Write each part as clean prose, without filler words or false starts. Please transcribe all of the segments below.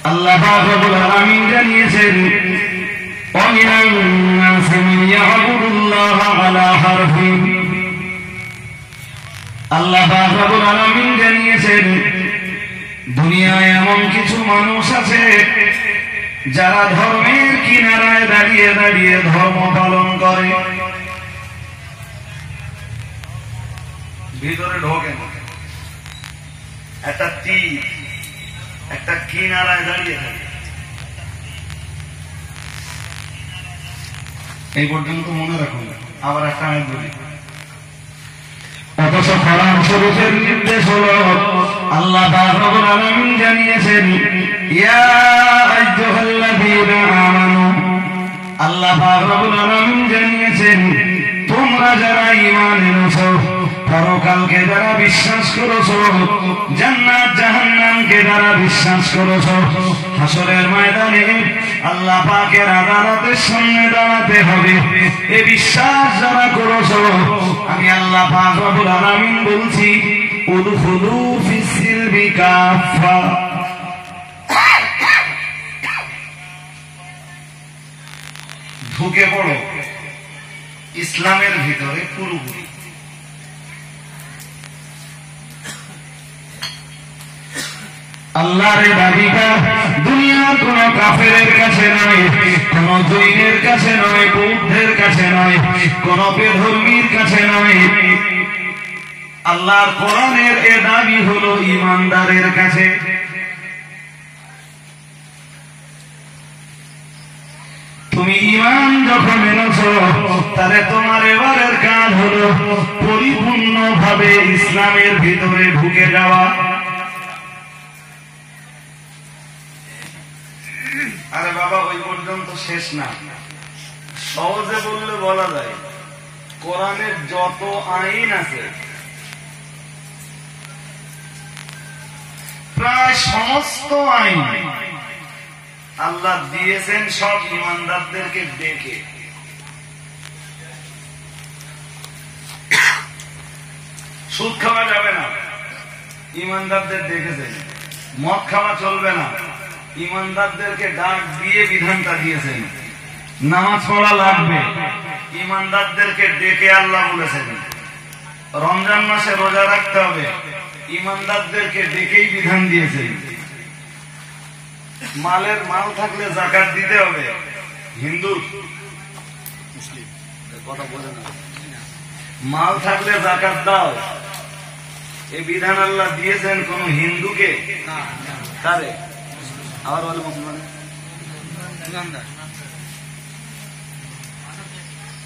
আল্লাহ পাক রব্বুল আলামিন জানিয়েছেন ওয়ামিনান নাসি মান ইয়াবুদুল্লাহা আলা হারফিন। আল্লাহ পাক রব্বুল আলামিন জানিয়েছেন দুনিয়ায় এমন কিছু মানুষ আছে যারা ধর্মের কিনারায় দাঁড়িয়ে দাঁড়িয়ে ধর্ম পালন করে, ভিতরে ঢোকে না, একটা তীর একটা কিনারায় দাঁড়িয়ে থাকে। এই পর্যন্ত মনে রাখুন। আবার একটা আয়াত বলি, অথচ কোরআন শরীফের নির্দেশ হলো আল্লাহ পাক রব্বুল আলামিন জানিয়েছেন ইয়া আইয়ুহাল্লাযীনা আমানু। আল্লাহ পাক রব্বুল আলামিন জানিয়েছেন তোমরা যারা ঈমান এনেছো, পরকালকে যারা বিশ্বাস করেছো, জান্নাত জাহান্নামকে যারা বিশ্বাস করেছো, হাসরের ময়দানে আল্লাহ পাকের আদালতের সামনে দাঁড়াতে হবে, এই বিশ্বাস যারা করেছো, আমি আল্লাহ পাক রব্বুল আলামিন বলছি উদখুলু ফিস সিলমি কাফা। ঢুকে পড়ো ইসলামের ভিতরে পুরোপুরি। আল্লাহর দাবিটা দুনিয়ার কোন কাফেরের কাছে নয়, কোন জৈনের কাছে নয়, বৌদ্ধের কাছে নয়, কোন বেধর্মীর কাছে নয়। আল্লাহর কোরআনের এ দাবি হলো ঈমানদারের কাছে। তুমি ঈমান যখন এনেছো, তাহলে তোমার এবারের কাজ হলো পরিপূর্ণভাবে ইসলামের ভিতরে ঢুকে যাওয়া। আরে বাবা, ওই পর্যন্ত শেষ না। সহজে বললে বলা যায় কোরআনের যত আইন আছে প্রায় সমস্ত আইন আল্লাহ দিয়েছেন সব ঈমানদারদেরকে ডেকে। সুদ খাওয়া যাবে না, ঈমানদারদের ডেকেছেন। মদ খাওয়া চলবে না, ঈমানদারদেরকে ডাক দিয়ে বিধানটা দিয়েছেন। নামাজ পড়া লাগবে, ঈমানদারদেরকে ডেকে আল্লাহ বলেছেন। রমজান মাসে রোজা রাখতে হবে, ঈমানদারদেরকে ডেকেই বিধান দিয়েছেন। মালের মাল থাকলে যাকাত দিতে হবে, হিন্দু মুসলিম কথা বলে না, মাল থাকলে যাকাত দাও, এই বিধান আল্লাহ দিয়েছেন কোন হিন্দুকে? কারে? আর বলে মুসলমান।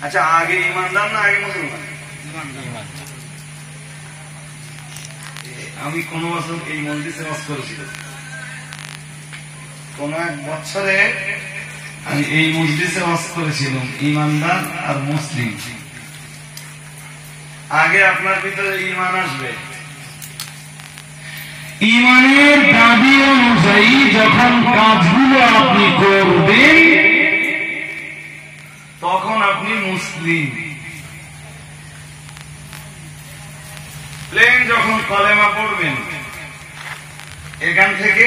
আচ্ছা, আগে ইমানদার না আগে মুসলমান? আমি কোন বছর এই মসজিদে ওয়াজ করেছিলাম, কোন এক বছরে আমি এই মসজিদে ওয়াজ করেছিলাম ইমানদার আর মুসলিম। আগে আপনার ভিতরে ঈমান আসবে, ঈমানের দাবি অনুযায়ী যখন কাজগুলো আপনি করবেন তখন আপনি মুসলিম। প্লেন যখন কলেমা পড়বেন, এখান থেকে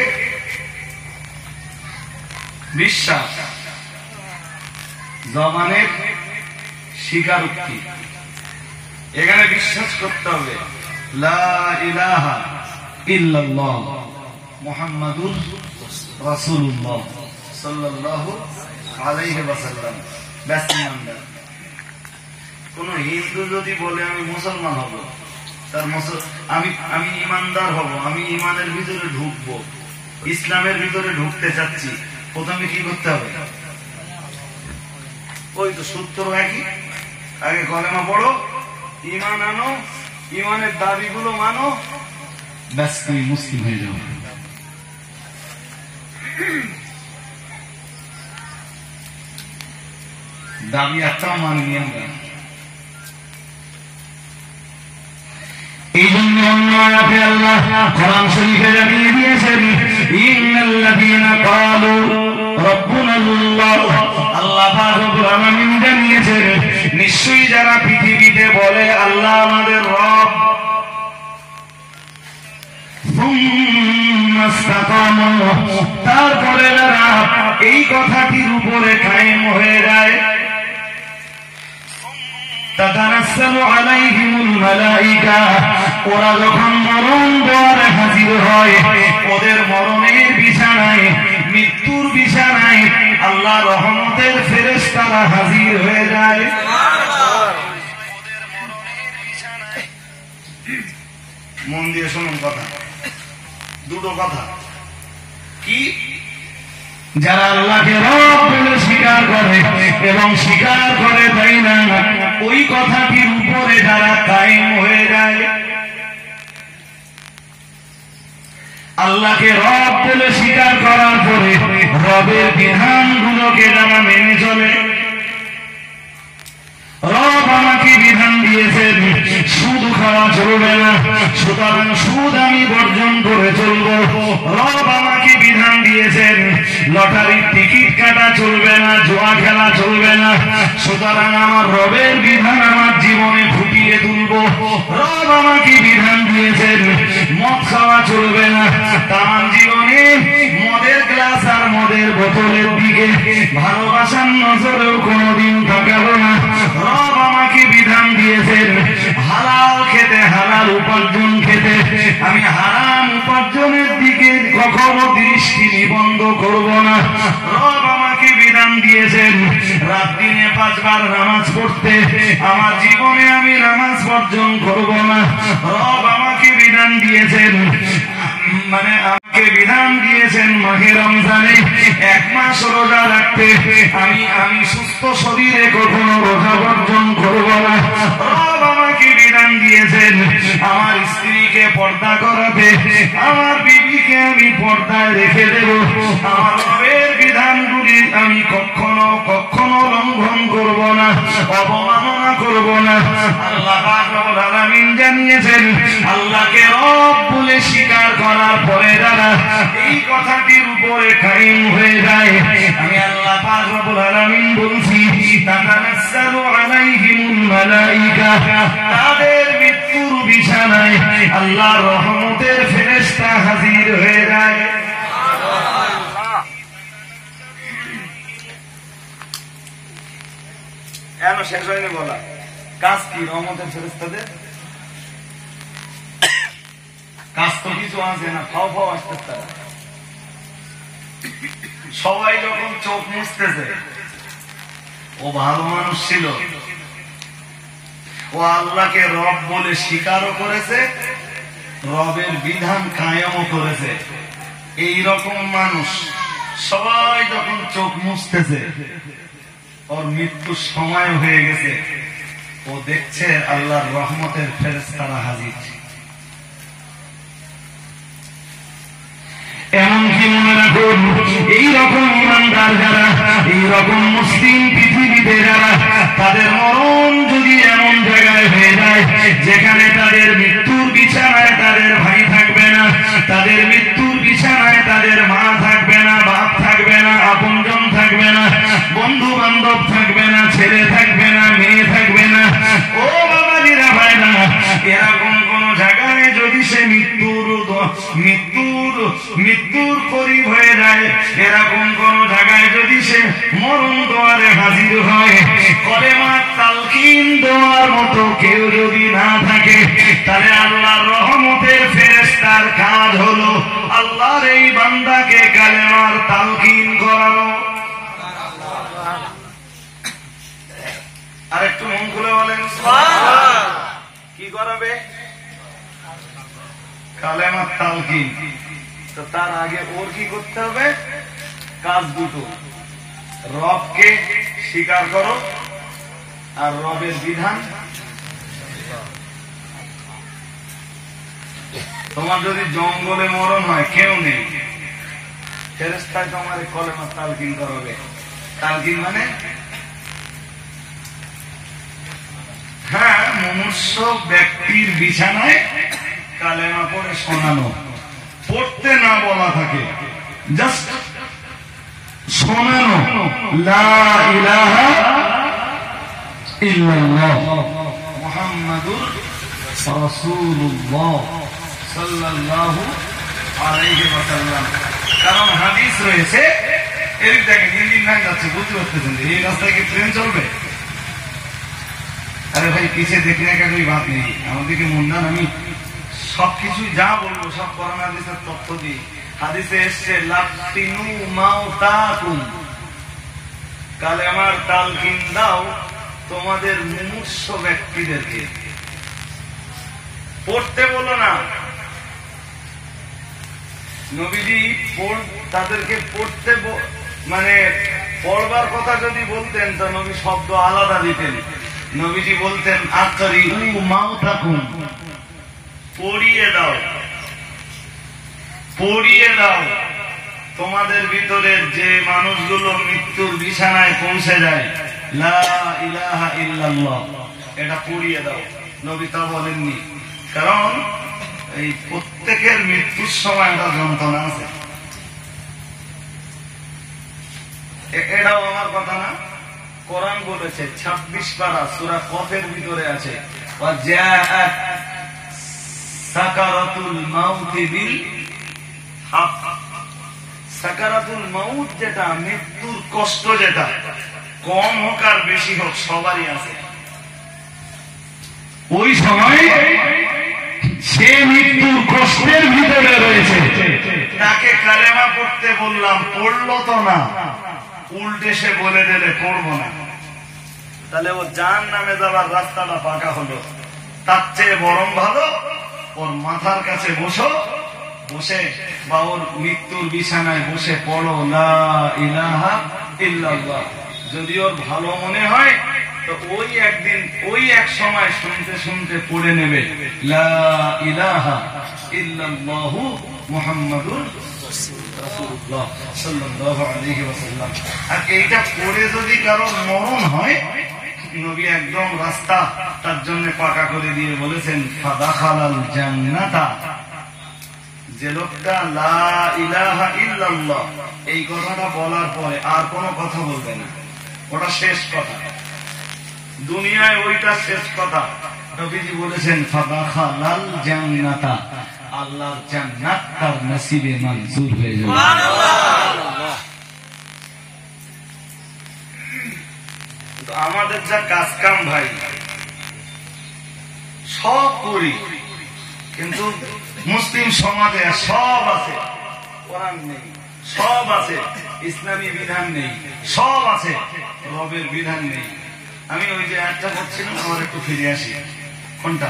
বিশ্বাস, জবানের স্বীকারোক্তি, এখানে বিশ্বাস করতে হবে লা ইলাহা ইল্লাল্লাহ মুহাম্মাদুর রাসূলুল্লাহ সাল্লাল্লাহু আলাইহি ওয়াসাল্লাম। ব্যাস ঈমানদার। কোন হিন্দু যদি বলে আমি মুসলমান হব, তার আমি ঈমানদার হব, আমি ঈমানের ভিতরে ঢুকবো, ইসলামের ভিতরে ঢুকতে চাচ্ছি, প্রথমে কি করতে হবে? ওই তো সূত্র একই, আগে কলেমা পড়ো, ঈমান আনো, ঈমানের দাবিগুলো মানো, ব্যাস তুমি মুসলিম হয়ে যাও। দাবি একটাও মানিনি আমরা। এই জন্য অন্য আয়াতে আল্লাহ কোরআন শরীফে জানিয়ে দিয়েছেন ইন্নাল্লাযীনা ক্বালু রাব্বুনাল্লাহ। আল্লাহ পাক রব্বুল আলামিন জানিয়েছেন নিশ্চয়ই যারা পৃথিবীতে বলে আল্লাহ আমাদের রব, সুম্মা ইসতাকামু, তারপরে যারা এই কথাটির উপরে কায়েম হয়ে যায়, তাতানাসসালু আলাইহিমুল মালাইকা, ওরা যখন মরণ দ্বারে হাজির হয়, ওদের মরণের বিছানায়, মৃত্যুর বিছানায় আল্লাহ রহমতের ফেরেশতারা হাজির হয়ে যায়। মন দিয়ে শুনুন কথা, দুটো কথা কি, যারা আল্লাহকে রব বলে স্বীকার করে এবং স্বীকার করে তাই না, ওই কথাটির উপরে যারা কায়েম হয়ে যায়, আল্লাহকে রব বলে স্বীকার করার পরে রবের বিধানগুলোকে যারা মেনে চলে, রব আমাকে বিধান দিয়েছেন সুদ খাওয়া চলবে না, সুতরাং সুদ আমি বর্জন করে চলবো। রব আমাকে বিধান দিয়েছেন লটারির টিকিট কাটা চলবে না, জুয়া খেলা চলবে না, সুতরাং আমার রবের বিধান আমার জীবনে ফুটিয়ে তুলবো। রব আমাকে বিধান দিয়েছেন মদ খাওয়া চলবে না, তার জীবনে মদের গ্লাস আর মদের বোতলের দিকে ভালোবাসার নজরেও কোনোদিন তাকাবো না। রব আমাকে বিধান দিয়েছেন হালাল খেতে, হালাল উপার্জন খেতে, আমি হারাম উপার্জনের দিকে কখনো দৃষ্টি নিবন্ধ করব না। রব আমাকে বিধান দিয়েছেন রাত দিনে 5 বার নামাজ পড়তে, আমার জীবনে আমি নামাজ বর্জন করব না। রব আমাকে বিধান দিয়েছেন, মানে আমাকে বিধান দিয়েছেন মাহে রমজানে 1 মাস রোজা রাখতে, আমি সুস্থ শরীরে কখনো রোজা বর্জন করব না। রব আমাকে বিধান দিয়েছেন আমার স্ত্রীকে পর্দা করাতে, আমার বিবিকে আমি পর্দায় রেখে দেব। আমার রবের বিধানগুলি আমি কখনো কখনো লঙ্ঘন করব না, অবমাননা করব না। আল্লাহ পাক রব্বুল আলামিন জানিয়েছেন আল্লাহকে রব বলে স্বীকার করার পরে যারা এই কথাটির উপরে কায়েম হয়ে যায়, আমি আল্লাহ পাক রব্বুল আলামিন বলছি তাতানাসসালু আলাইহিমুল মালাইকা, তাদের মৃত্যুর বিছানায় আল্লাহর রহমতের ফেরেশতা হাজির হয়ে যায়। কেন শেষ হয়নি বলা? কাজ কি রহমতের ফেরেশতাদের? কাজ তো কিছু আছে না, ফাও ফাও আসতে তারা। সবাই যখন চোখ মুছতেছে, ও ভালো মানুষ ছিল, ও আল্লাহকে রব বলে স্বীকারও করেছে, রবের বিধান কায়েমও করেছে। এই রকম মানুষ সবাই যখন চোখ মুছতেছে, ওর মৃত্যুর সময় হয়ে গেছে, ও দেখছে আল্লাহর রহমতের ফেরেশতারা হাজির। এমনকি মনে রাখুন এইরকম ইমানদার যারা, এইরকম মুসলিম পৃথিবীতে যারা, তাদের মরণ যদি এমন জায়গায় হয়ে যায় যেখানে তাদের মৃত্যুর বিছানায় তাদের ভাই থাকবে না, তাদের মৃত্যুর বিছানায় তাদের মা থাকবে না, বাপ থাকবে না, আপনজন থাকবে না, বন্ধু বান্ধব থাকবে না, ছেলে থাকবে না, মেয়ে থাকবে না, ও বাবাজিরা ভাইরা, এরকম কোন জায়গায় যদি সে মৃত্যুর করিব হয়ে যায়, এরকম কোন জায়গায় যদি সে মরণ দ্বারে হাজির হয়, কলেমা তালকিন দেওয়ার মতো কেউ যদি না থাকে, তাহলে আল্লাহর রহমতের ফেরেশতার কাজ হলো আল্লাহর এই বান্দাকে কালেমার তালকিন করানো। আর একটু মন খুলে বলেন কি করাবে? কালেমার তালকিন। তো তার আগে ওর কি করতে হবে? কাজ দুটো, রবকে স্বীকার করো আর রবের বিধান। তোমার যদি জঙ্গলে মরণ হয়, কেউ নেই, ফেরেশতায় তোমার কলেমা তালকিন করাবে। তালকিন মানে হ্যাঁ, মনুষ্য ব্যক্তির বিছানায় কালেমা পড়ে শোনানো, পড়তে না বলা থাকে, জাস্ট শোনানো, লা ইলাহা ইল্লাল্লাহ মুহাম্মাদুর রাসূলুল্লাহ সাল্লাল্লাহু আলাইহি ওয়াসাল্লাম। কারণ হাদিস রয়েছে, এর দেখেন ইঞ্জিন ভ্যান যাচ্ছে, বুঝতে পারতেছেন এই রাস্তায় কি ট্রেন চলবে? আরে ভাই পিছিয়ে দেখলে কোই বাদ নেই, আমাদেরকে মুন্ডান। আমি সবকিছু যা বলবো সব কোরআন হাদিসের তথ্য দিই। হাদিসে এসছে লাকিনু মাউতাকুম, কালেমার তালকিন দাও তোমাদের মুমূর্ষ ব্যক্তিদেরকে। পড়তে বলো না, নবীজি তাদেরকে পড়তে মানে পড়বার কথা যদি বলতেন তো নবী শব্দ আলাদা দিতেন। নবীজি বলতেন আকরিউ মাউতাকুম, পড়িয়ে দাও, পড়িয়ে দাও তোমাদের ভিতরে যে মানুষগুলো মৃত্যুর বিছানায় পৌঁছে যায়, লা ইলাহা ইল্লাল্লাহ, এটা পড়িয়ে দাও। নবী তা বলেননি, কারণ এই প্রত্যেকের মৃত্যুর সময় একটা যন্ত্রণা আছে। এটাও আমার কথা না, কোরআন বলেছে 26 পারা সূরা কফের ভিতরে আছে, ওয়াজাআত সাকারাতুল মাউতি বিল হক। সাকারাতুল মাউত যেটা মৃত্যুর কষ্ট, যেটা কম হোক আর বেশি হোক সবারই আছে। ওই সময় সে মৃত্যুর কষ্টের ভিতরে রয়েছে, তাকে কালেমা পড়তে বললাম, পড়লো তো না, উল্টে সে বলে দিলে পড়বো না, তাহলে ও জাহান্নামে যাবার রাস্তাটা পাকা হলো। তার চেয়ে বরং ভালো ওর মাথার কাছে বসে বা ওর মৃত্যুর বিছানায় বসে পড়ো লা ইলাহা ইল্লাল্লাহ। যদি ওর ভালো মনে হয় তো ওই একদিন ওই এক সময় শুনতে শুনতে পড়ে নেবে লা ইলাহা ইল্লাল্লাহু মুহাম্মাদুর রাসূলুল্লাহ সাল্লাল্লাহু আলাইহি ওয়াসাল্লাম। আর এইটা পড়ে যদি কারো মরণ হয়, নবী একদম রাস্তা তার জন্য পাকা করে দিয়ে বলেছেন ফাদাখালাল জান্নাতা। যে লোকটা লা ইলাহা ইল্লাল্লাহ এই কথাটা বলার পরে আর কোনো কথা বলবে না, ওটা শেষ কথা, দুনিয়ায় ওইটা শেষ কথা। নবীজি বলেছেন ফাদাখালাল জান্নাতা, আল্লাহর জান্নাত তার নসিবে মঞ্জুর হয়ে যাবে। সুবহানাল্লাহ। তো আমাদের যা কাজ কাম ভাই সব করি, কিন্তু মুসলিম সমাজে সব আছে, কোরআন নেই, সব আছে, ইসলামী বিধান নেই, সব আছে, রবের বিধান নেই। আমি ওই যে একটা করছিলাম, আমার একটু ফিরে আসি। কোনটা?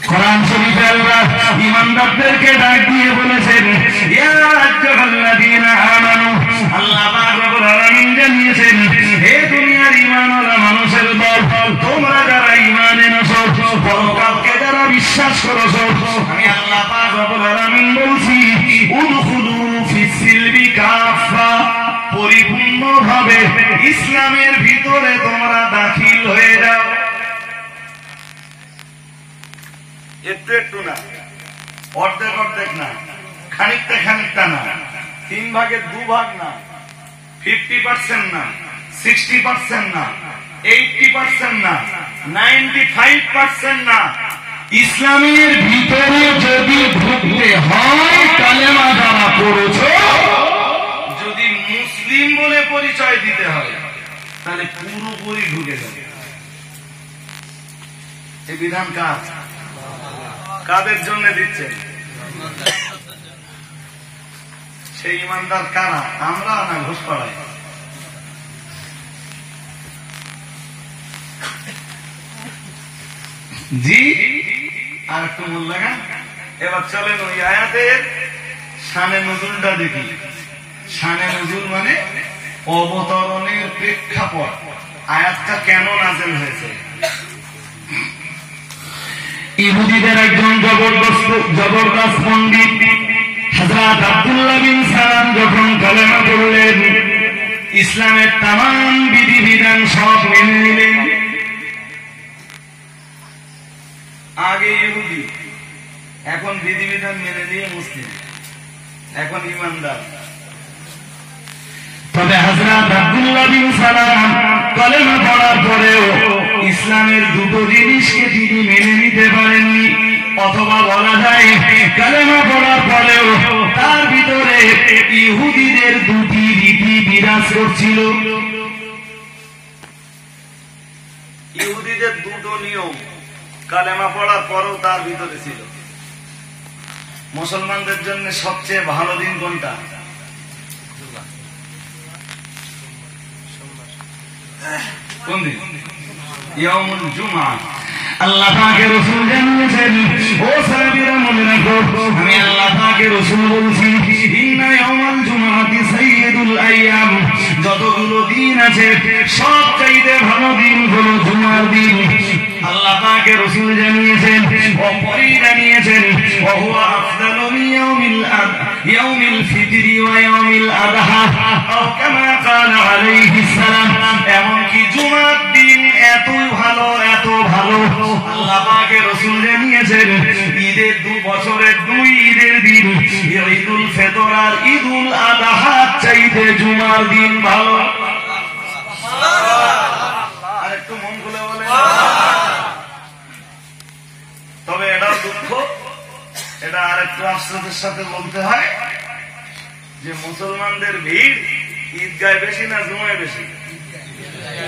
কোরআন শরীফে আল্লাহ ঈমানদারদেরকে ডাক দিয়ে বলেছেন ইয়া আইয়ুহাল্লাযীনা আমানু, আল্লাহ পাক রব্বুল আলামিন জানিয়েছেন হে দুনিয়ার ঈমানওয়ালা মানুষের দল, তোমরা যারা ঈমান এনেছো, পরকালকে যারা বিশ্বাস করেছো, আমি আল্লাহ পাক রব্বুল আলামিন বলছি উদখুলু ফিস-সিলমি কাফা, পরিপূর্ণভাবে ইসলামের ভিতরে তোমরা দাখিল হয়ে যাও। একটু একটু না, অর্ধেক অর্ধেক না, খানিকটা খানিকটা না, 3 ভাগের 2 ভাগ না, 50% না, 60% না, 80% না, 95% না, ইসলামের ভিতরে যদি ঢুকতে হয় কালেমা যারা পড়েছো, যদি মুসলিম বলে পরিচয় দিতে হয় তাহলে পুরোপুরি ঢুকে যাবে। এই বিধান কাদের জন্য দিচ্ছেন? সেই ইমানদার কারা? আমরা না ঘুষ পাড়াই। জি আর একটু মূল লাগান। এবার চলেন ওই আয়াতের শানে নজুলটা দেখি। শানে নজুল মানে অবতরণের প্রেক্ষাপট, আয়াতটা কেন নাযিল হয়েছে। ইহুদিদের একজন জবরদস্ত পণ্ডিত হযরত আব্দুল্লাহ বিন সালাম যখন কালেমা পড়লেন, ইসলামের তামাম বিধিবিধান সব মেনে নিলেন। আগে ইহুদি, এখন বিধিবিধান মেনে নিয়ে মুসলিম, এখন ইমানদার। তবে হযরত আব্দুল্লাহ বিন সালাম কালেমা পড়ার পরেও ইসলামের দুটো জিনিসকে তিনি মেনে নিতে পারেননি। অথবা বলা যায় কালেমা পড়ার পরেও তার ভিতরে ইহুদিদের দুটি রীতি বিরাজ করছিল। ইহুদিদের দুটো নিয়ম কালেমা পড়ার পরেও তার ভিতরে ছিল। মুসলমানদের জন্য সবচেয়ে ভালো দিন কোনটা? কোন দিন? ইয়াউমুল জুমআ। আল্লাহ পাকের রাসূল জানিয়েছেন, ও সাহাবীরা মনে রাখো, আমি আল্লাহ পাকের রাসূল বলছি, ইন্না ইয়াউমাল জুমআতি সাইয়্যিদুল আইয়াম। যতগুলো দিন আছে সবচাইতে ভালো দিন হলো জুমার দিন। আল্লাহ পাকের রাসূল জানিয়েছেন, অপরই জানিয়েছেন, ওয়া হুয়া আফদালু মিন ইয়াউমিল ফিতরি ওয়া ইয়াউমিল আদহা আও কামা ক্বালা আলাইহিস সালাম। এমনকি জুমার দিন এত ভালো, এত ভালো, আল্লাহ পাকের রাসূল জানিয়েছেন, ঈদের বছরের দুই ঈদের দিন ঈদুল ফিতর আর ঈদুল আদহা চাইতে জুমার দিন ভালো। আর একটু মন খুলে বলে। তবে এটাও দুঃখ, এটা আর একটু আফসোসের সাথে বলতে হয় যে মুসলমানদের ভিড় ঈদগায় বেশি না জুমায় বেশি?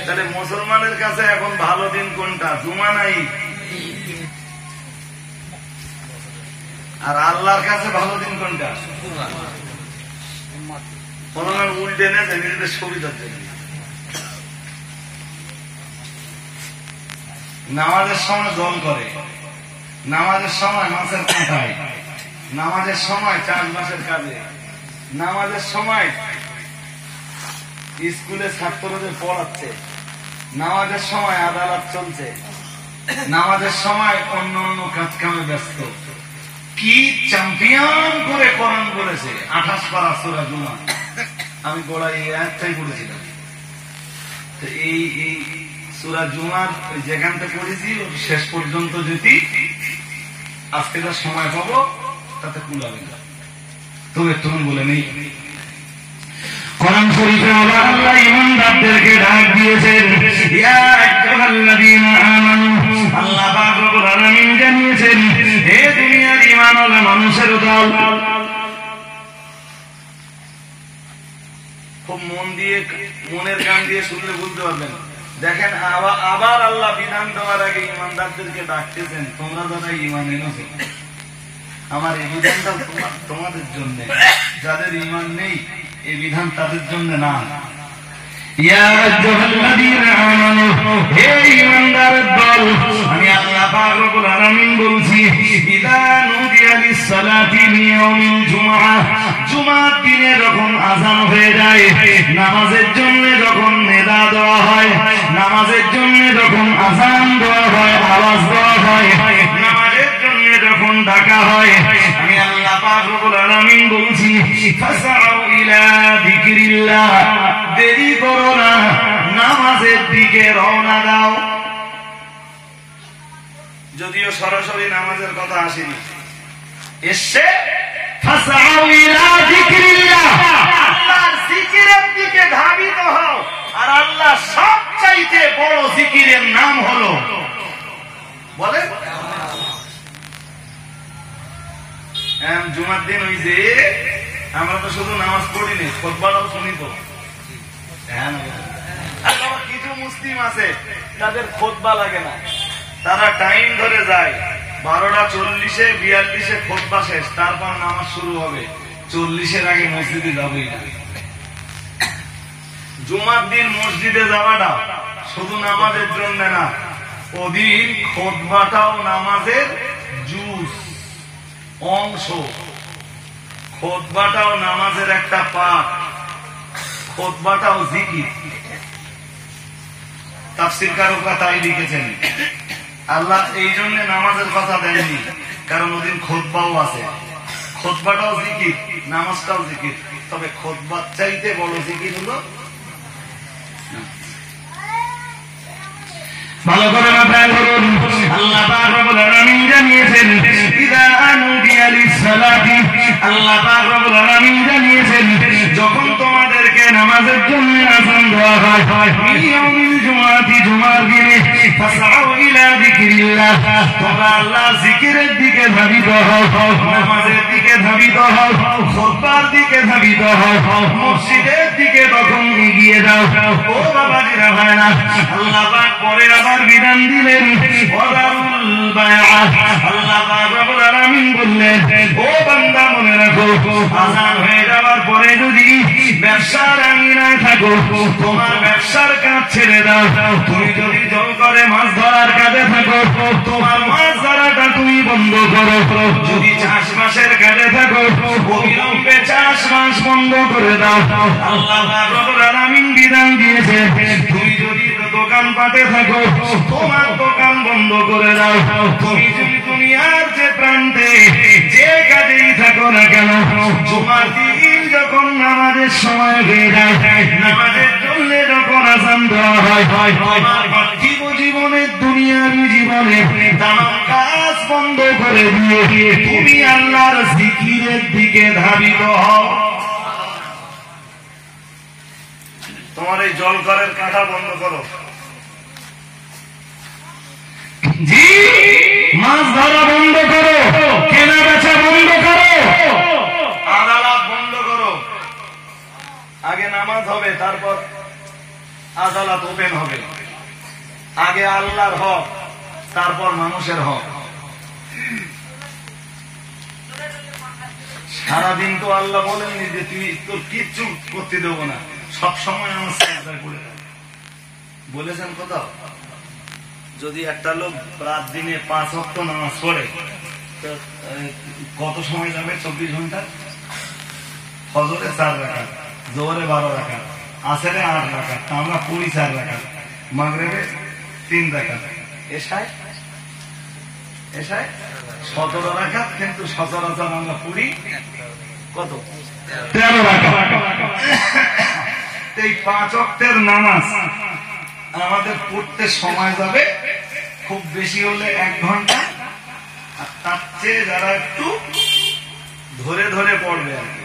তাহলে মুসলমানের কাছে এখন ভালো দিন কোনটা, জুমা না ঈদ? আর আল্লাহর কাছে ভালো দিন কোনটা? মুসলমান উল্টে নেছে নিজেদের সুবিধার জন্য। নামাজের সময় দল করে, নামাজের সময় মাছের কাঁটায়, নামাজের সময় চাষবাসের কাজে, নামাজের সময় স্কুলে ছাত্রদের পড়াচ্ছে, নামাজের সময় আদালত চলছে, নামাজের সময় অন্য অন্য কাজ কামে ব্যস্ত। কি চ্যাম্পিয়ন করে কোরআন বলেছে 28 পারা সূরা জুমা। আমি গোড়ায় এই আয়াতটাই পড়েছিলাম। তো এই সূরা জুমার যেখানটা পড়েছি শেষ পর্যন্ত যদি আজকে যা সময় পাবো তাতে কুলাবে না। তবে তখন বলে নেই, কোরআন শরীফে আল্লাহ ঈমানদারদেরকে ডাক দিয়েছেন, ইয়া আইয়ুহাল্লাযীনা আমানু। আল্লাহ পাক রব্বুল আলামিন জানিয়েছেন, হে দুনিয়ার ঈমানওয়ালা মানুষের দল। খুব মন দিয়ে, মনের কান দিয়ে শুনলে বুঝতে পারবেন। দেখেন আবার আল্লাহ বিধান দেওয়ার আগে ঈমানদারদেরকে ডাকতেছেন, তোমরা যারা ঈমান এনেছো, আমার এই বিধানটা তোমাদের জন্য। যাদের ঈমান নেই এই বিধান তাদের জন্য না। ইয়া আইয়ুহাল্লাযীনা আমানু, হে ঈমানদারের দল, আমি আল্লাহ পাক রব্বুল আলামিন বলছি, ইযা নুদিয়া লিস-সালাতি মিন ইয়াউমিল জুমআ। জুমার দিনে যখন আযান হয়ে যায়, নামাজের জন্য যখন নিদা দেওয়া হয়, নামাজের জন্য যখন আযান দেওয়া হয়, আওয়াজ দেওয়া হয়, নামাজের জন্য যখন ডাকা হয়, আমি আল্লাহ পাক রব্বুল আলামিন বলছি, ফাসআউ ইলা যিকরিল্লাহ। দেরি করো না, নামাজের দিকে রওনা দাও। যদিও সরাসরি নামাজের কথা আসেনি, এসে ফাসআউ ইলা যিকরিল্লাহ, আল্লাহর জিকিরের দিকে ধাবিত হও। আর আল্লাহ সবচাইতে বড় জিকিরের নাম হলো, বলে জুমার দিন ওই যে আমরা তো শুধু নামাজ পড়িনি, খুতবাটাও শুনি তো। কিছু মুসলিম আছে তাদের খুতবা লাগে না, তারা টাইম ধরে যায়, 12:40 42 খুতবা শেষ, তারপর নামাজ শুরু হবে, 40-এর আগে মসজিদে যাবেই না। জুমার দিন মসজিদে যাওয়াটা শুধু নামাজের জন্য না, ওদিন খুতবাটাও নামাজের জুস অংশ, খুতবাটাও নামাজের একটা পাঠ, খুতবাটাও জিকির। তাফসীরকাররা তাই লিখেছেন, আল্লাহ এই জন্য নামাজের কথা দেননি, কারণ ওদিন খুতবাও আছে, খুতবাটাও জিকির, নামাজটাও জিকির। তবে খুতবার চাইতে বড় জিকির হলো, ভালো করে মাথায় ধরুন, আল্লাহ পাক রব্বুল আলামিন জানিয়েছেন, ইযা নুদিয়া লিস-সালাতি। আল্লাহ পাক রব্বুল আলামিন জানিয়েছেন, যখন তোমাদেরকে নামাজের জন্য আযান দেওয়া হয় ইয়াউমিল জুমাতি জুমার দিনে ফাসআউ ইলা যিকরিল্লাহ তোমরা আল্লাহর জিকিরের দিকে ধাবিত হও নামাজের দিকে ধাবিত হও খুতবার দিকে ধাবিত হও মসজিদের দিকে তখন এগিয়ে যাও ও বাবাজিরা ভাইরা আল্লাহ পাক পরে আবার বিধান দিলেন ওয়াদারুল বায়আ আল্লাহ পাক রব্বুল আলামিন বললেন ও বান্দা মনে রাখো আযান হয়ে যাওয়ার পরে যদি ব্যবসার আঙিনায় থাকো তোমার ব্যবসার কাজ ছেড়ে দাও তুমি যদি জল করে মাছ ধরার কাজে থাকো তোমার মাছ ধরাটা তুমি বন্ধ করো যদি চাষবাসের কাজে থাকো অবিলম্বে চাষবাস বন্ধ করে দাও আল্লাহ পাক রব্বুল আলামিন বিধান দিয়েছে তুমি যদি দোকান পাতে থাকো তোমার দোকান বন্ধ করে দাও তুমি যদি দুনিয়ার যে প্রান্তে যে কাজেই থাকো না কেন তোমার দিন যখন নামাজের সময় হয়ে যায় নামাজের জন্য যখন আযান দেওয়া হয় তোমার পার্থিব জীবনের দুনিয়াবি জীবনে তামাম কাজ বন্ধ করে দিয়ে তুমি আল্লাহর জিকিরের দিকে ধাবিত হও। তোমার এই জল করের কাঁটা বন্ধ করো, জি মাছ ধরা বন্ধ করো, কেনা বেচা বন্ধ করো, আদালত বন্ধ করো। আগে নামাজ হবে, তারপর আদালত ওপেন হবে। আগে আল্লাহর হক, তারপর মানুষের হক। সারাদিন তো আল্লাহ বলেননি যে তুই তোর কিচ্ছু করতে দেবো না, সবসময় আমার সাজদায় পড়ে থাক। বলেছেন কোথাও? যদি একটা লোক রাত দিনে 5 ওয়াক্ত নামাজ পড়ে তো কত সময় যাবে? 24 ঘন্টা। ফজরে 4 রাকাত, জোহরে 12 রাকাত, আসরে 8 রাকাত, আমরা পড়ি 4 রাকাত, মাগরিবে 3 রাকাত, এশায় 17 রাকাত। কিন্তু সচরাচর আমরা পড়ি কত? 13 রাকাত। এই 5 ওয়াক্তের নামাজ আমাদের পড়তে সময় যাবে খুব বেশি হলে 1 ঘন্টা। আর তার চেয়ে যারা একটু ধরে ধরে পড়বে আর কি,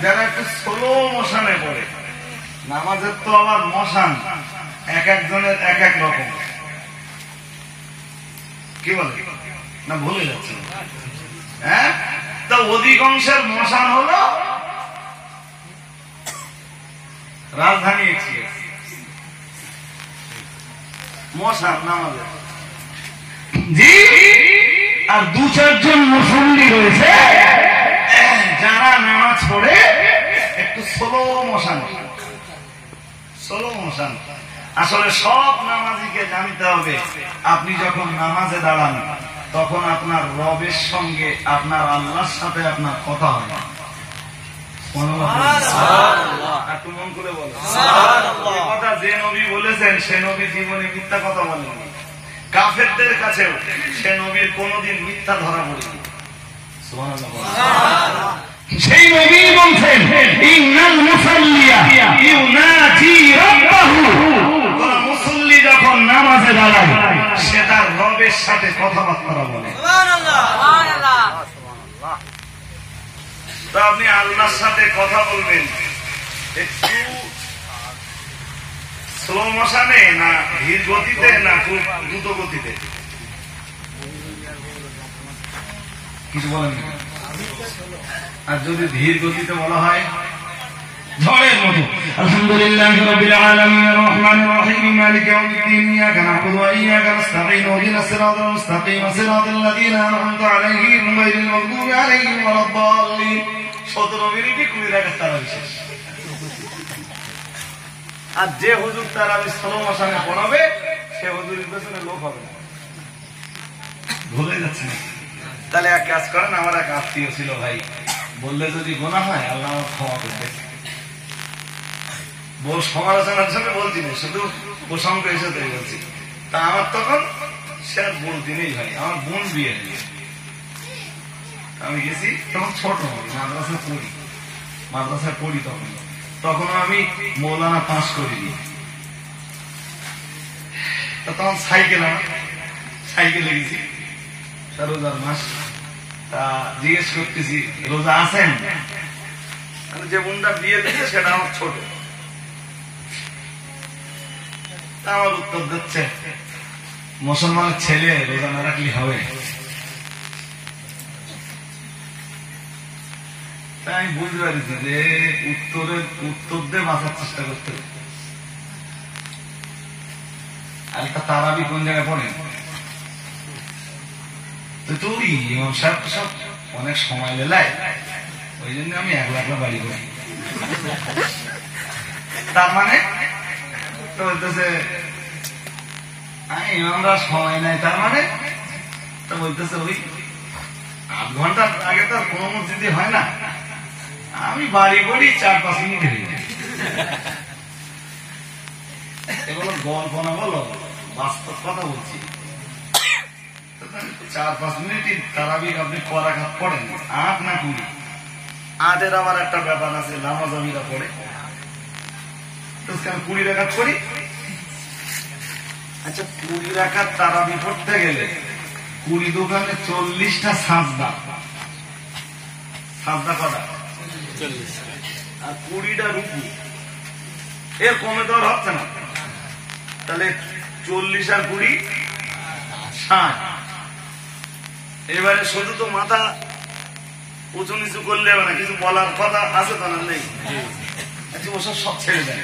যারা একটু স্লো মোশনে পড়ে। নামাজের তো আবার মোশন এক একজনের এক এক রকম। কি বলে না, ভুলে যাচ্ছে। হ্যাঁ, তা অধিকাংশের মোশন হলো রাজধানী এক্সপ্রেস মোশন নামাজের। জি, আর 2-4 জন মুসল্লি রয়েছে যারা নামাজ পড়ে একটু স্লো মোশন। আসলে সব নামাজিকে জানতে হবে, আপনি যখন নামাজে দাঁড়ান তখন আপনার রবের সঙ্গে, আপনার আল্লাহর সাথে আপনার কথা হয়। একটু মন করে বলো, কথা যে নবী বলেছেন সে নবী জীবনে মিথ্যা কথা বলেননি। কাফেরদের কাছেও সে নবীর কোনদিন মিথ্যা ধরা পড়েনি। সেই নবী বলছেন ইন্নাল মুসাল্লিয়া ইউনাজি রাব্বাহু, মুসল্লি যখন নামাজে দাঁড়ায় সে তার রবের সাথে কথাবার্তা বলে। তো আপনি আল্লাহর সাথে কথা বলবেন একটু স্লো মোশনে, না ধীর গতিতে, না খুব দ্রুত গতিতে? কিছু বলেন না। আর যদি ধীর গতিতে বলা হয় ঝড়ের মতো। আলহামদুলিল্লাহি রাব্বিল আলামিন রহমানির রহিম মালিকি ইয়াউমিদ্দিন ইয়াকা না'বুদু ওয়া ইয়াকা নাস্তাঈন ইহদিনাস সিরাতাল মুস্তাকিম সিরাতাল লাযীনা আন'আমতা আলাইহিম গায়রিল মাগদুবি আলাইহিম ওয়ালাদ-দাল্লিন। 17 মিনিটে 20 রাকাত তারাবি শেষ। আর যে হুজুর তারাবি স্লো মোশনে পড়াবে সে হুজুরের পেছনে লোক হবে না। ভুলে যাচ্ছে না? তাহলে এক কাজ করেন, আমার এক আত্মীয় ছিল ভাই, বললে যদি গোনা হয় আল্লাহ আমার ক্ষমা করবে। বল সমালোচনার জন্য বলছি না, শুধু প্রসঙ্গ এসে বলছি। তা আমার তখন সে আর বলতি নেই ভাই, আমার বোন বিয়ে দিয়ে আমি গেছি। তখন ছোট মাদ্রাসায় পড়ি তখন আমি মৌলানা পাস করিনি। তখন সাইকেলে গেছি, রোজার মাস। তা জিজ্ঞেস করতেছি রোজা আছেন? যে বোনটা বিয়ে দিচ্ছে সেটা আমার ছোট। আমার উত্তর দিচ্ছে মুসলমানের ছেলে রোজা না রাখলে হবে? তাই আমি বুঝতে পারছি যে উত্তর দিয়ে বাঁচার চেষ্টা করতে হবে। আর একটা তারাবি কোন জায়গায় পড়ে তো ইমাম সাহেব সব অনেক সময় লেলায়, ওই জন্য আমি একলা একলা বাড়ি করি। তার মানে তো বলতেছে ইমামরা সময় নাই, তার মানে তো বলতেছে ওই 8 ঘন্টা আগে তো কোনো মসজিদে হয় না, আমি বাড়ি করি 4-5 মিনিট হয়ে যায়। এগুলো গল্প না, বলো বাস্তব কথা বলছি। 4-5 মিনিট তারাবি আপনি করাঘাত পড়েন 8 না 20। 8-এর আবার একটা ব্যাপার আছে, নামাজ আমিরা পড়ে 20 রাকাত করি। আচ্ছা 20 রাকাত তারাবি পড়তে গেলে 20 দোকানে 40টা সাজদা। সাজদা কটা? 40। আর 20টা রুকু। এর কমে তো আর হচ্ছে না। তাহলে 40 আর 20 60। এবারে শুধু তো মাথা উঁচু নিচু করলে হবে না, কিছু বলার কথা আছে তো না? নেই। আচ্ছা ওসব সব ছেড়ে দেয়।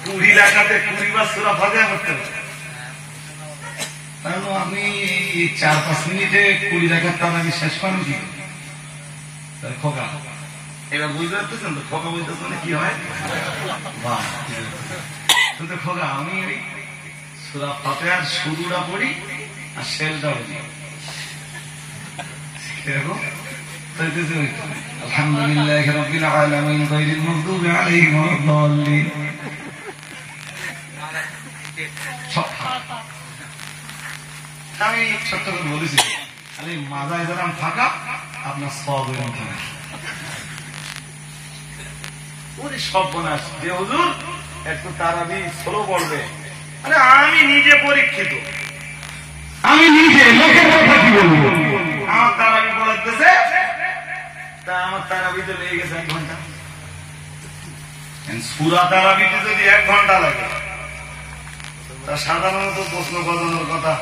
20 রাকাতে 20 বার সূরা ফাতিহা করতে হবে। তাহলে আপনি 4-5 মিনিটে 20 রাকাত তারাবি শেষ করেন কি? তাহলে খোকা এবার বুঝতে পারতেছেন তো? খোকা বুঝতেছেন কি হয়? বাহ, কিন্তু খোকা আমি ওই সূরা ফাতিহার শুরুটা পড়ি আর শেষটা পড়ি। এরকম আলহামদুলিল্লাহি রাব্বিল আলামিন গায়রিল মাগদুবি আলাইহিম ওয়ালাদ-দাল্লিন। আমি ছোট্ট করে বলেছি আরে মাজায় যেরকম ফাঁকা আপনার সব এরকম থাকে। ওরে সব বোনাস যে হুজুর একটু তারাবি স্লো পড়বে। আরে আমি নিজে পরীক্ষিত, আমি নিজে লোকের কথা কি বলবো? আমার তারাবি পড়াতেছে, তা আমার তারাবিতে লেগে গেছে 1 ঘন্টা। সূরা তারাবিতে যদি 1 ঘন্টা লাগে, তা সাধারণত প্রশ্ন বাজানোর কথা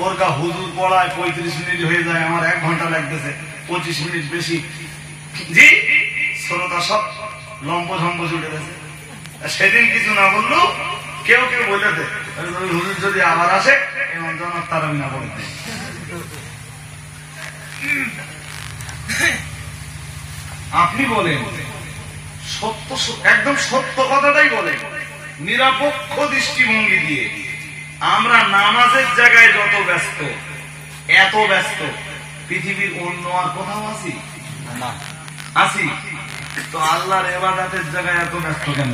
ওর কা হুজুর পড়ায় 35 মিনিট হয়ে যায়, আমার 1 ঘন্টা লাগতেছে, 25 মিনিট বেশি। জি শ্রোতা সব লম্ব-ঝম্ব ছুটে গেছে। সেদিন কিছু না বললো, কেউ কেউ বলেছে হুজুর যদি আবার আসে এমন জন তারাবি না পড়তে। আপনি বলেন সত্য, একদম সত্য কথাটাই বলেন নিরপেক্ষ দৃষ্টিভঙ্গি দিয়ে। আমরা নামাজের জায়গায় যত ব্যস্ত, এত ব্যস্ত, পৃথিবীর অন্য আর কোথাও আছি না? আছি তো আল্লাহর ইবাদতের জায়গায় এত ব্যস্ত কেন?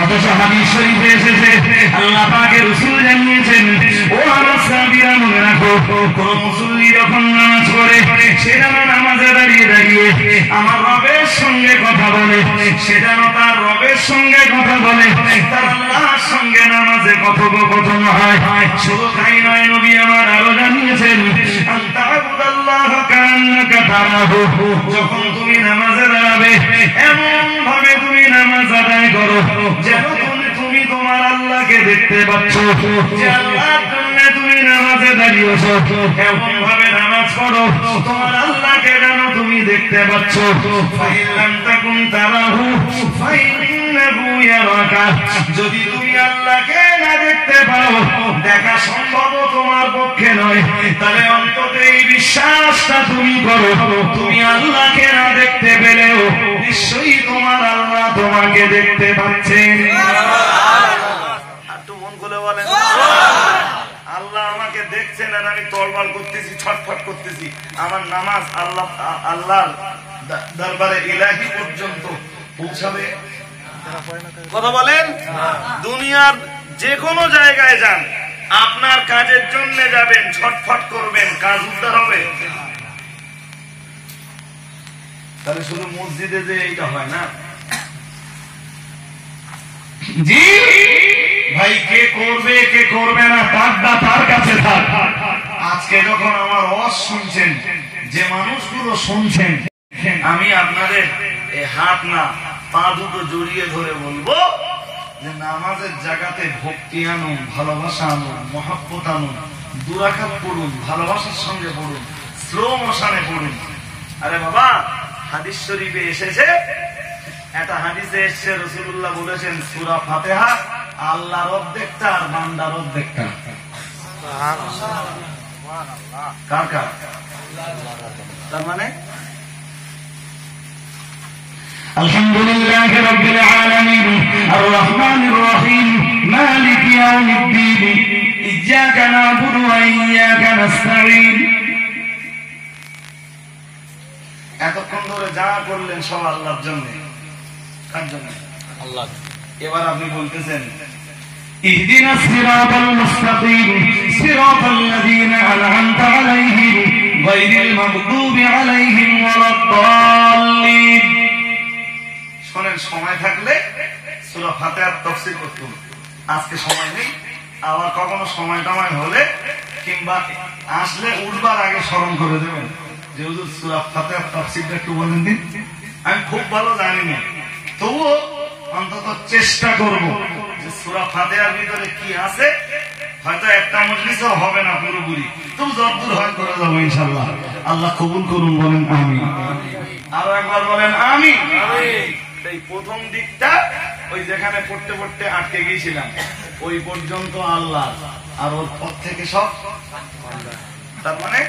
অথচ হাদিস শরীফে এসেছে আল্লাহ পাকের রাসূল জানিয়েছেন, ও আমার সাহাবীরা মনে রাখো, কোন মুসল্লি যখন নামাজ পড়ে সে যেন নামাজে দাঁড়িয়ে দাঁড়িয়ে আমার রবের সঙ্গে কথা বলে, সে যেন তার রবের সঙ্গে কথা বলে, তার আল্লাহর সঙ্গে নামাজে কথোপকথন হয়। শুধু তাই নয়, নবী আমার আরো জানিয়েছেন আনতাবুদাল্লাহ কান্নাকা তারাহু, যখন তুমি নামাজে দাঁড়াবে এমন ভাবে তুমি নামাজ আদায় করো যেন তুমি তোমার আল্লাহকে দেখতে পাচ্ছ। যে আল্লাহর জন্য তুমি নামাজে দাঁড়িয়েছো, এমন ভাবে নামাজ পড়ো তোমার আল্লাহকে যেন তুমি দেখতে পাচ্ছ। ফাইলাম তাকুন তারাহু ফাইন্নাহু ইয়ারাকা, যদি তুমি আল্লাহকে না দেখতে পাও, দেখা সম্ভব তোমার পক্ষে নয়, তাহলে অন্তত এই বিশ্বাসটা তুমি করো, তুমি আল্লাহকে না দেখতে পেলেও নিশ্চয়ই তোমার আল্লাহ তোমাকে দেখতে পাচ্ছেন। একটু মন খুলে বলেন, আল্লাহ আমাকে দেখছেন আর আমি তলবাল করতেছি, ছটফট করতেছি, আমার নামাজ আল্লাহর দরবারে ইলাহি পর্যন্ত পৌঁছাবে। কথা বলেন, দুনিয়ার যে কোনো জায়গায় যান, আপনার কাজের জন্য যাবেন, ছটফট করবেন, কাজ উদ্ধার হবে। তাহলে শুধু মসজিদে যে এইটা হয় না, জি ভাই, কে করবে কে করবে না তার কাছে থাক। আজকে যখন আমার ওয়াজ শুনছেন, যে মানুষগুলো শুনছেন, আমি আপনাদের এই হাত না পা দুটো জড়িয়ে ধরে বলবো যে নামাজের জায়গাতে ভক্তি আনুন, ভালোবাসা আনুন, মহব্বত আনুন, দুরাকাত পড়ুন, ভালোবাসার সঙ্গে পড়ুন, স্লো মোশনে পড়ুন। আরে বাবা, হাদিস শরীফে এসেছে, একটা হাদিসে এসছে, রাসূলুল্লাহ বলেছেন সূরা ফাতিহা আল্লাহর অর্ধেকটা আর বান্দার অর্ধেকটা। কার কার? তার মানে আলহামদুলিল্লাহি রাব্বিল আলামিন আর রহমানির রহিম মালিকি ইয়াউমিদ্দিন ইয়্যাকা না'বুদু ওয়া ইয়্যাকা নাস্তাঈন। এতক্ষণ ধরে যা করলেন সব আল্লাহর জন্য। কার জন্য? আল্লাহ। এবার আপনি বলতেছেন ইহদিনাস সিরাতাল মুস্তাকিম সিরাতাল লাযীনা আন'আমতা আলাইহিম গায়রিল মাগদুবি আলাইহিম ওয়ালাদ-দাল্লিন। শুনেন, সময় থাকলে সূরা ফাতিহার তাফসীর করতুম। আজকে সময় নেই। আবার কখনো সময় টময় হলে কিংবা আসলে উঠবার আগে স্মরণ করে দেবেন যে হুজুর সূরা ফাতিহার তাফসীরটা একটু বলেন দিন। আমি খুব ভালো জানি না, তবুও অন্তত চেষ্টা করব যে সূরা ফাতিহার ভিতরে কি আছে। হয়তো একটা মজলিসও হবে না পুরোপুরি, তবু যতদূর হয় করে যাবো ইনশাআল্লাহ। আল্লাহ কবুল করুন, বলেন আমিন। আরো একবার বলেন আমিন। এই প্রথম দিকটা ওই যেখানে পড়তে পড়তে আটকে গিয়েছিলাম ওই পর্যন্ত আল্লাহ, আর ওর পর থেকে সব। তার মানে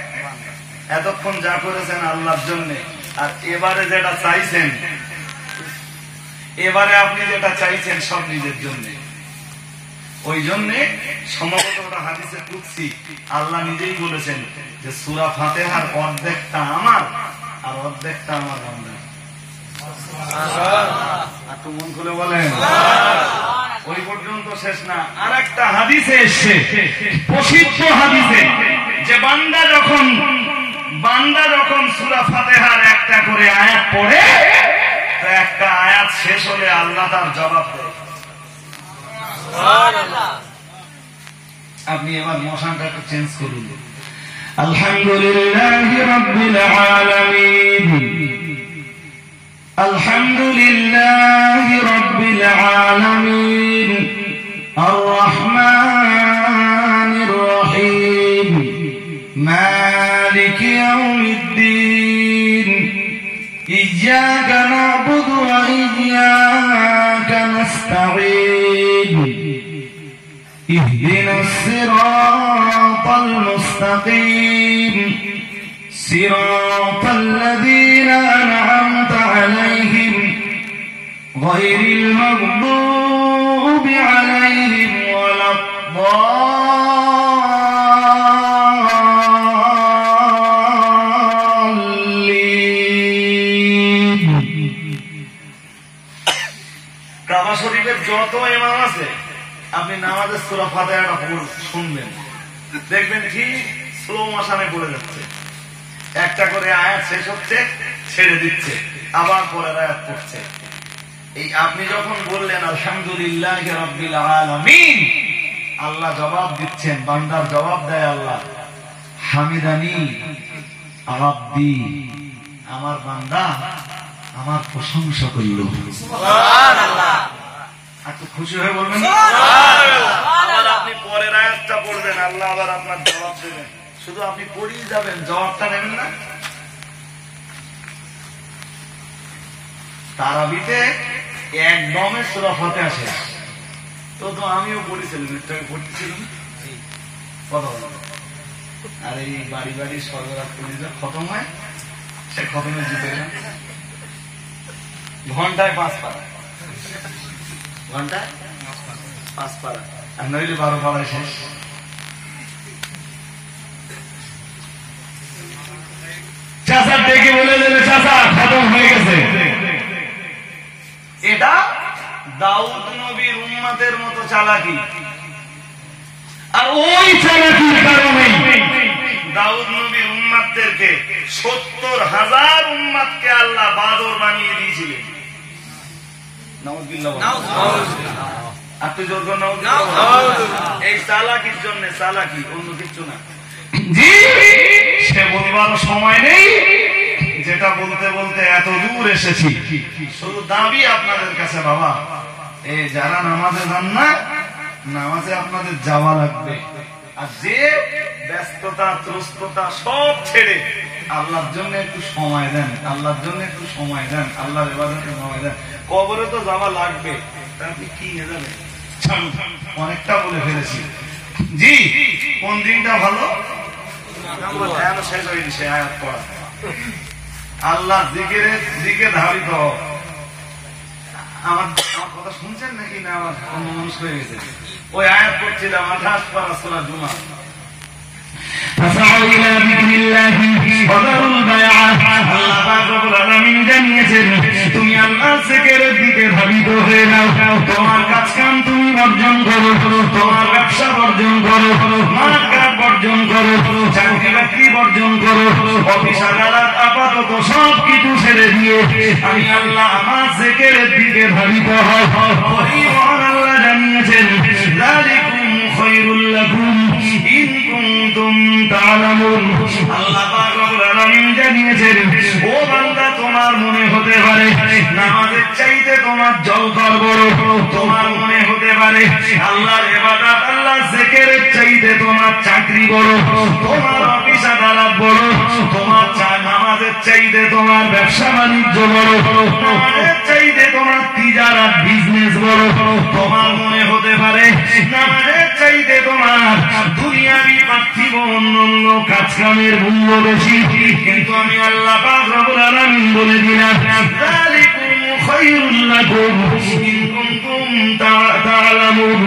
এতক্ষণ যা করেছেন আল্লাহর জন্য, আর এবারে যেটা চাইছেন, এবারে আপনি যেটা চাইছেন সব নিজের জন্য। ওই জন্যে সম্ভবত ওটা হাদিসে কুদসি আল্লাহ নিজেই বলেছেন যে সূরা ফাতিহার অর্ধেকটা আমার আর অর্ধেকটা আমার বান্দা। একটু মন খুলে বলেন। ওই পর্যন্ত শেষ না, আর একটা হাদিসে এসছে, প্রসিদ্ধ হাদিসে, যে বান্দা যখন সূরা ফাতিহার একটা করে আয়াত পড়ে, তো একটা আয়াত শেষ হলে আল্লাহ তার জবাব দেয়। আপনি এবার মশানটা একটু চেঞ্জ করুন। আলহামদুলিল্লাহি রাব্বিল আলামিন আলহামদুলিল্লাহি রাব্বিল আলামিন আর রহমানির রহিম মালিকি ইয়াউমিদ্দিন ইয়্যাকা না'বুদু ওয়া ইয়্যাকা নাস্তাঈন ইহদিনাস সিরাতাল মুস্তাকিম সিরাতাল লাযীনা আন'আমতা আলাইহিম গায়রিল মাগদুবি আলাইহিম ওয়ালাদ-দাল্লিন। কাবা শরীফের যত ইমাম আছে, আপনি নামাজের সূরা ফাতিহাটা শুনবেন, দেখবেন ঠিক স্লো মোশনে পড়ে যাচ্ছে। একটা করে আয়াত শেষ হচ্ছে, ছেড়ে দিচ্ছে, আবার পরের আয়াত পড়ছে। এই আপনি যখন বললেন আলহামদুলিল্লাহি রাব্বিল আলামিন, আল্লাহ জবাব দিচ্ছেন, বান্দার জবাব দেয় আল্লাহ, হামিদানি আব্দি, আমার বান্দা আমার প্রশংসা করল। সুবহানাল্লাহ। একটু খুশি হয়ে বলবেন। আবার আপনি পরের আয়াতটা পড়বেন, আল্লাহ আবার আপনার জবাব দেবেন। শুধু আপনি পড়িয়ে যাবেন, জবাবটা নেবেন না। তারাবিতে একদমে সূরা ফাতিহা শেষ। তো আমিও পড়েছিলাম, একটু পড়তেছিলাম, কথা বলো। আর এই বাড়ি বাড়ি সর্বরাত্রি খতম হয়, সে খতমে জিতে না। ঘন্টায় 5 পারা, ঘন্টায় 5 পারা, আর নইলে 12 পাড়ায় শেষ। চাচা ডেকে বলে দেবে, চাচা খতম হয়ে গেছে। এটা দাউদ নবীর উম্মতের মতো চালাকি, আর ওই চালাকির কারণে দাউদ নবীর উম্মতদেরকে 70,000 উম্মতকে আল্লাহ বাদর বানিয়ে দিয়েছিলেন। নাউযুবিল্লাহ। আর তুই জোর কর না, এই চালাকির জন্য, চালাকি অন্য কিছু না। জি, সে বলবার সময় নেই, যেটা বলতে বলতে এত দূর এসেছি। শুধু দাবি আপনাদের কাছে বাবা, এই যারা নামাজে যান না, নামাজে আপনাদের যাওয়া লাগবে। আর যে ব্যস্ততা ত্রস্ততা সব ছেড়ে আল্লাহর জন্য একটু সময় দেন, আল্লাহর জন্য একটু সময় দেন, আল্লাহর ইবাদতে সময় দেন। কবরে তো যাওয়া লাগবে, তা আপনি কি নিয়ে যাবেন? অনেকটা বলে ফেলেছি। জি, কোন দিনটা ভালো? শেষ হয়ে গেছে আয়াত পড়া। আল্লাহ দিকে ধাবিত। আমার কথা শুনছেন নাকি না? আমার অন্য মানুষ হয়ে গেছে। ওই আয়াত করছিলাম 28 পারা সূরা জুমা। فسعوا إلى ذكر الله وذروا البيع। আল্লাহ পাক রব্বুল আলামিন জানিয়েছেন, তুমি আল্লাহর জিকিরের দিকে ধাবিত হয়ে নাও। তোমার কাজ কাম তুমি বর্জন করো, তোমার ব্যবসা বর্জন করো, মার্কেট বর্জন করো, চাকরি বাকরি বর্জন করো, অফিস আদালত আপাতত সব কিছু ছেড়ে দিয়ে আমি আল্লাহ আমার জিকিরের দিকে ধাবিত হও। ওই মহান আল্লাহ জানিয়েছেন, যালিকুম খায়রুল লাকুম ইন কুনতুম তা'লামুন। আল্লাহ পাক রব্বুল আলামিন জানিয়েছেন, ও বান্দা, তোমার মনে হতে পারে নামাজের চাইতে তোমার জলকর বড়, তোমার মনে হতে পারে আল্লাহর ইবাদত আল্লাহর জিকিরের চাইতে তোমার চাকরি বড়, তোমার অফিস আদালত বড়, তোমার নামাজের চাইতে তোমার ব্যবসা বাণিজ্য বড়, নামাজের চাইতে তোমার তিজারাত বিজনেস বড়, তোমার মনে হতে পারে নামাজের চাইতে তোমার দুনিয়াবি পার্থিব অন্যান্য কাজকামের মূল্য বেশি। কিন্তু আমি আল্লাহ পাক রব্বুল আলামিন বলে দিলাম, যালিকুম খায়রুল লাকুম ইন কুনতুম তা'লামুন।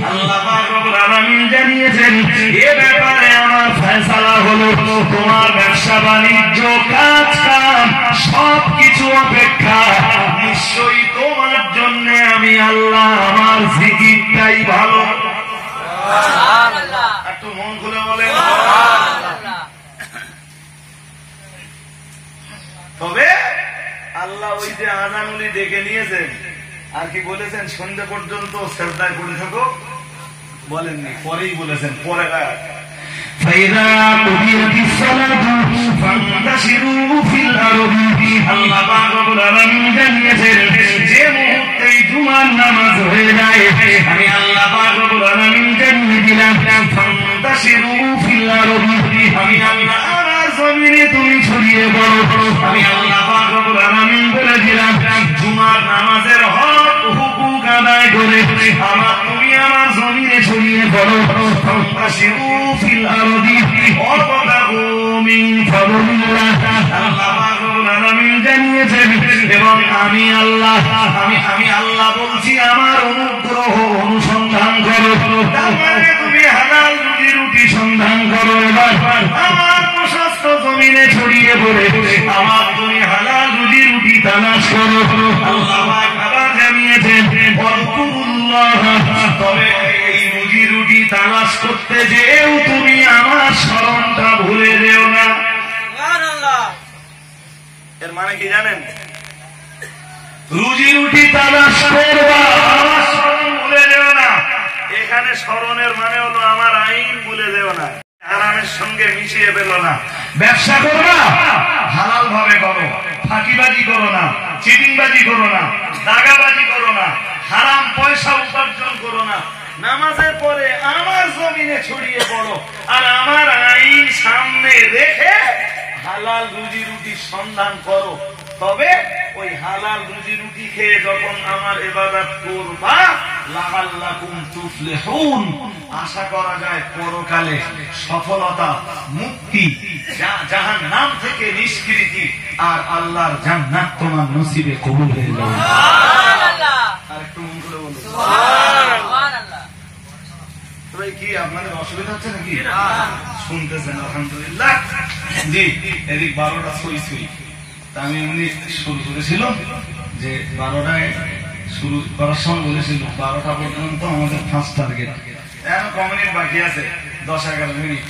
আল্লাহ পাক রব্বুল আলামিন জানিয়েছেন, এ ব্যাপারে আমার ফয়সালা হলো, তোমার ব্যবসা বাণিজ্য কাজ কাম সবকিছু অপেক্ষা নিশ্চয়ই তোমার জন্য আমি আল্লাহ আমার জিকিরটাই ভালো। একটু মন খুলে বলেন। তবে আল্লাহ ওই যে আজানুলি ডেকে নিয়েছেন, আর কি বলেছেন? সন্ধ্যা পর্যন্ত সেজদায় পড়ে থাকো, বলেননি, পরেই বলেছেন, পরে فإذا قضيت الصلاة فانتشروا في الأرض। আল্লাহ পাক রব্বুল আলামিন জানিয়েছেন, যে মুহূর্তেই জুমার নামাজ হয়ে যায় আমি আল্লাহ পাক রব্বুল আলামিন জানিয়ে দিলাম, ফান্তাশিরু ফিল আরদ। আমি আল্লাহ আমার জমিনে তুমি ছড়িয়ে পড়ো। আমি আল্লাহ পাক রব্বুল আলামিন বলে দিলাম, জুমার নামাজের হক হুকুক আদায় করে তুমি আমার জমিনে ছড়িয়ে পড়ো। ফান্তাশিরু ফিল আরদ ওয়াবতাগু মিন ফাদলিল্লাহ। আল্লাহ পাক রব্বুল আলামিন জানিয়েছেন, এবং আমি আল্লাহ বলছি আমার অনুগ্রহ অনুসন্ধান করো। তার মানে তুমি হালাল রুটি সন্ধান করো। এবার আমার প্রশস্ত জমিনে ছড়িয়ে পড়ে আমার তুমি হালাল রুটি তালাশ করো। আল্লাহ পাক আবার জানিয়েছেন, ওয়াকুল্লাহ। তবে এই রুটি তালাশ করতে যেও তুমি আমার স্মরণটা ভুলে যেও না। এর মানে কি জানেন? রুটি তালাশ করবা, আমার স্মরণ ভুলে যেও না। এখানে স্মরণের মানে হলো আমার আইন ভুলে যেও না, হারামের সঙ্গে মিশিয়ে ফেলো না। ব্যবসা করবা, হালাল ভাবে করো, ফাঁকিবাজি করো না, চিটিংবাজি করো না, দাগাবাজি করো না, হারাম পয়সা উপার্জন করো না। নামাজের পরে আমার জমিনে ছড়িয়ে পড়ো, আর আমার আইন সামনে রেখে হালাল রুটি সন্ধান করো। তবে ওই হালাল রুটি খেয়ে যখন আমার ইবাদত করবা, লাআল্লাকুম তুফলিহুন, আশা করা যায় পরকালে সফলতা, মুক্তি, জাহান্নাম থেকে নিষ্কৃতি, আর আল্লাহর জান্নাত তোমার নসিবে কবুল হয়ে যাবে। সুবহানাল্লাহ। আর একটু মন করে বলুন সুবহানাল্লাহ। তবে কি আপনাদের অসুবিধা হচ্ছে নাকি? শুনতেছেন? আলহামদুলিল্লাহ। জি, এদিক 12টা সুই। আমি এমনি শুরু করেছিলাম যে 12টায় শুরু করার সময় বলেছিল 12টা পর্যন্ত আমাদের ফার্স্ট টার্গেট। এখন ক মিনিট বাকি আছে? 10-11 মিনিট।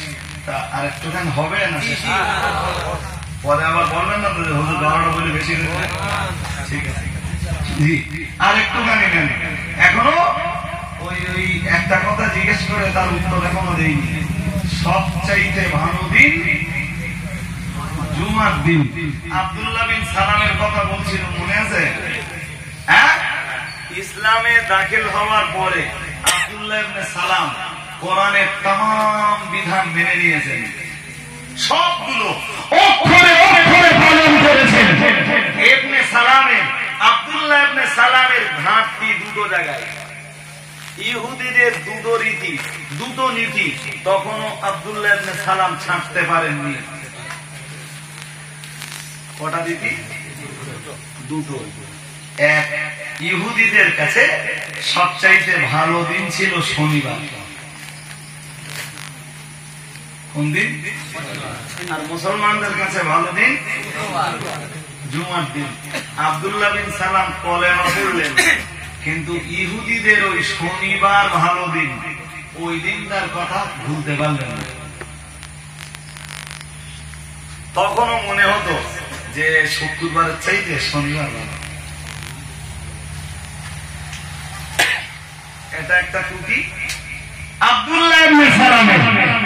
তা আর একটুখানি হবে না? পরে আবার বলবেন না হুজুর 12টা বলে বেশি হয়েছে। ঠিক আছে, জি, আর একটুখানি নেন। এখনো ওই একটা কথা জিজ্ঞেস করে তার উত্তর এখনো দেয়নি। সবচাইতে ভালো দিন জুমার দিন। আব্দুল্লাহ বিন সালামের কথা বলছিল, মনে আছে? হ্যাঁ, ইসলামে দাখিল হওয়ার পরে আব্দুল্লাহ ইবনে সালাম কোরআনের तमाम বিধান মেনে নিয়েছেন, সবগুলো অক্ষরে অক্ষরে পালন করেছেন। ইবনে সালামের, আব্দুল্লাহ ইবনে সালামের ঘাটতি দুটো জায়গায়। ইহুদিদের দুটো রীতি, দুটো নীতি তখনও আব্দুল্লাহ ইবনে সালাম ছাড়তে পারেননি। কটা রীতি? দুটো। এক, ইহুদিদের কাছে সবচাইতে ভালো দিন ছিল শনিবার। কোন দিন? আর মুসলমানদের কাছে ভালো দিন জুমার দিন। আব্দুল্লাহ বিন সালাম কলেমা পড়লেন, কিন্তু ইহুদিদের ওই শনিবার ভালো দিন, ওই দিনটার কথা ভুলতে পারলেন না। তখনও মনে হতো যে শুক্রবারের চাইতে শনিবার ভালো। এটা একটা ত্রুটি। আব্দুল্লাহ ইবনে সালামের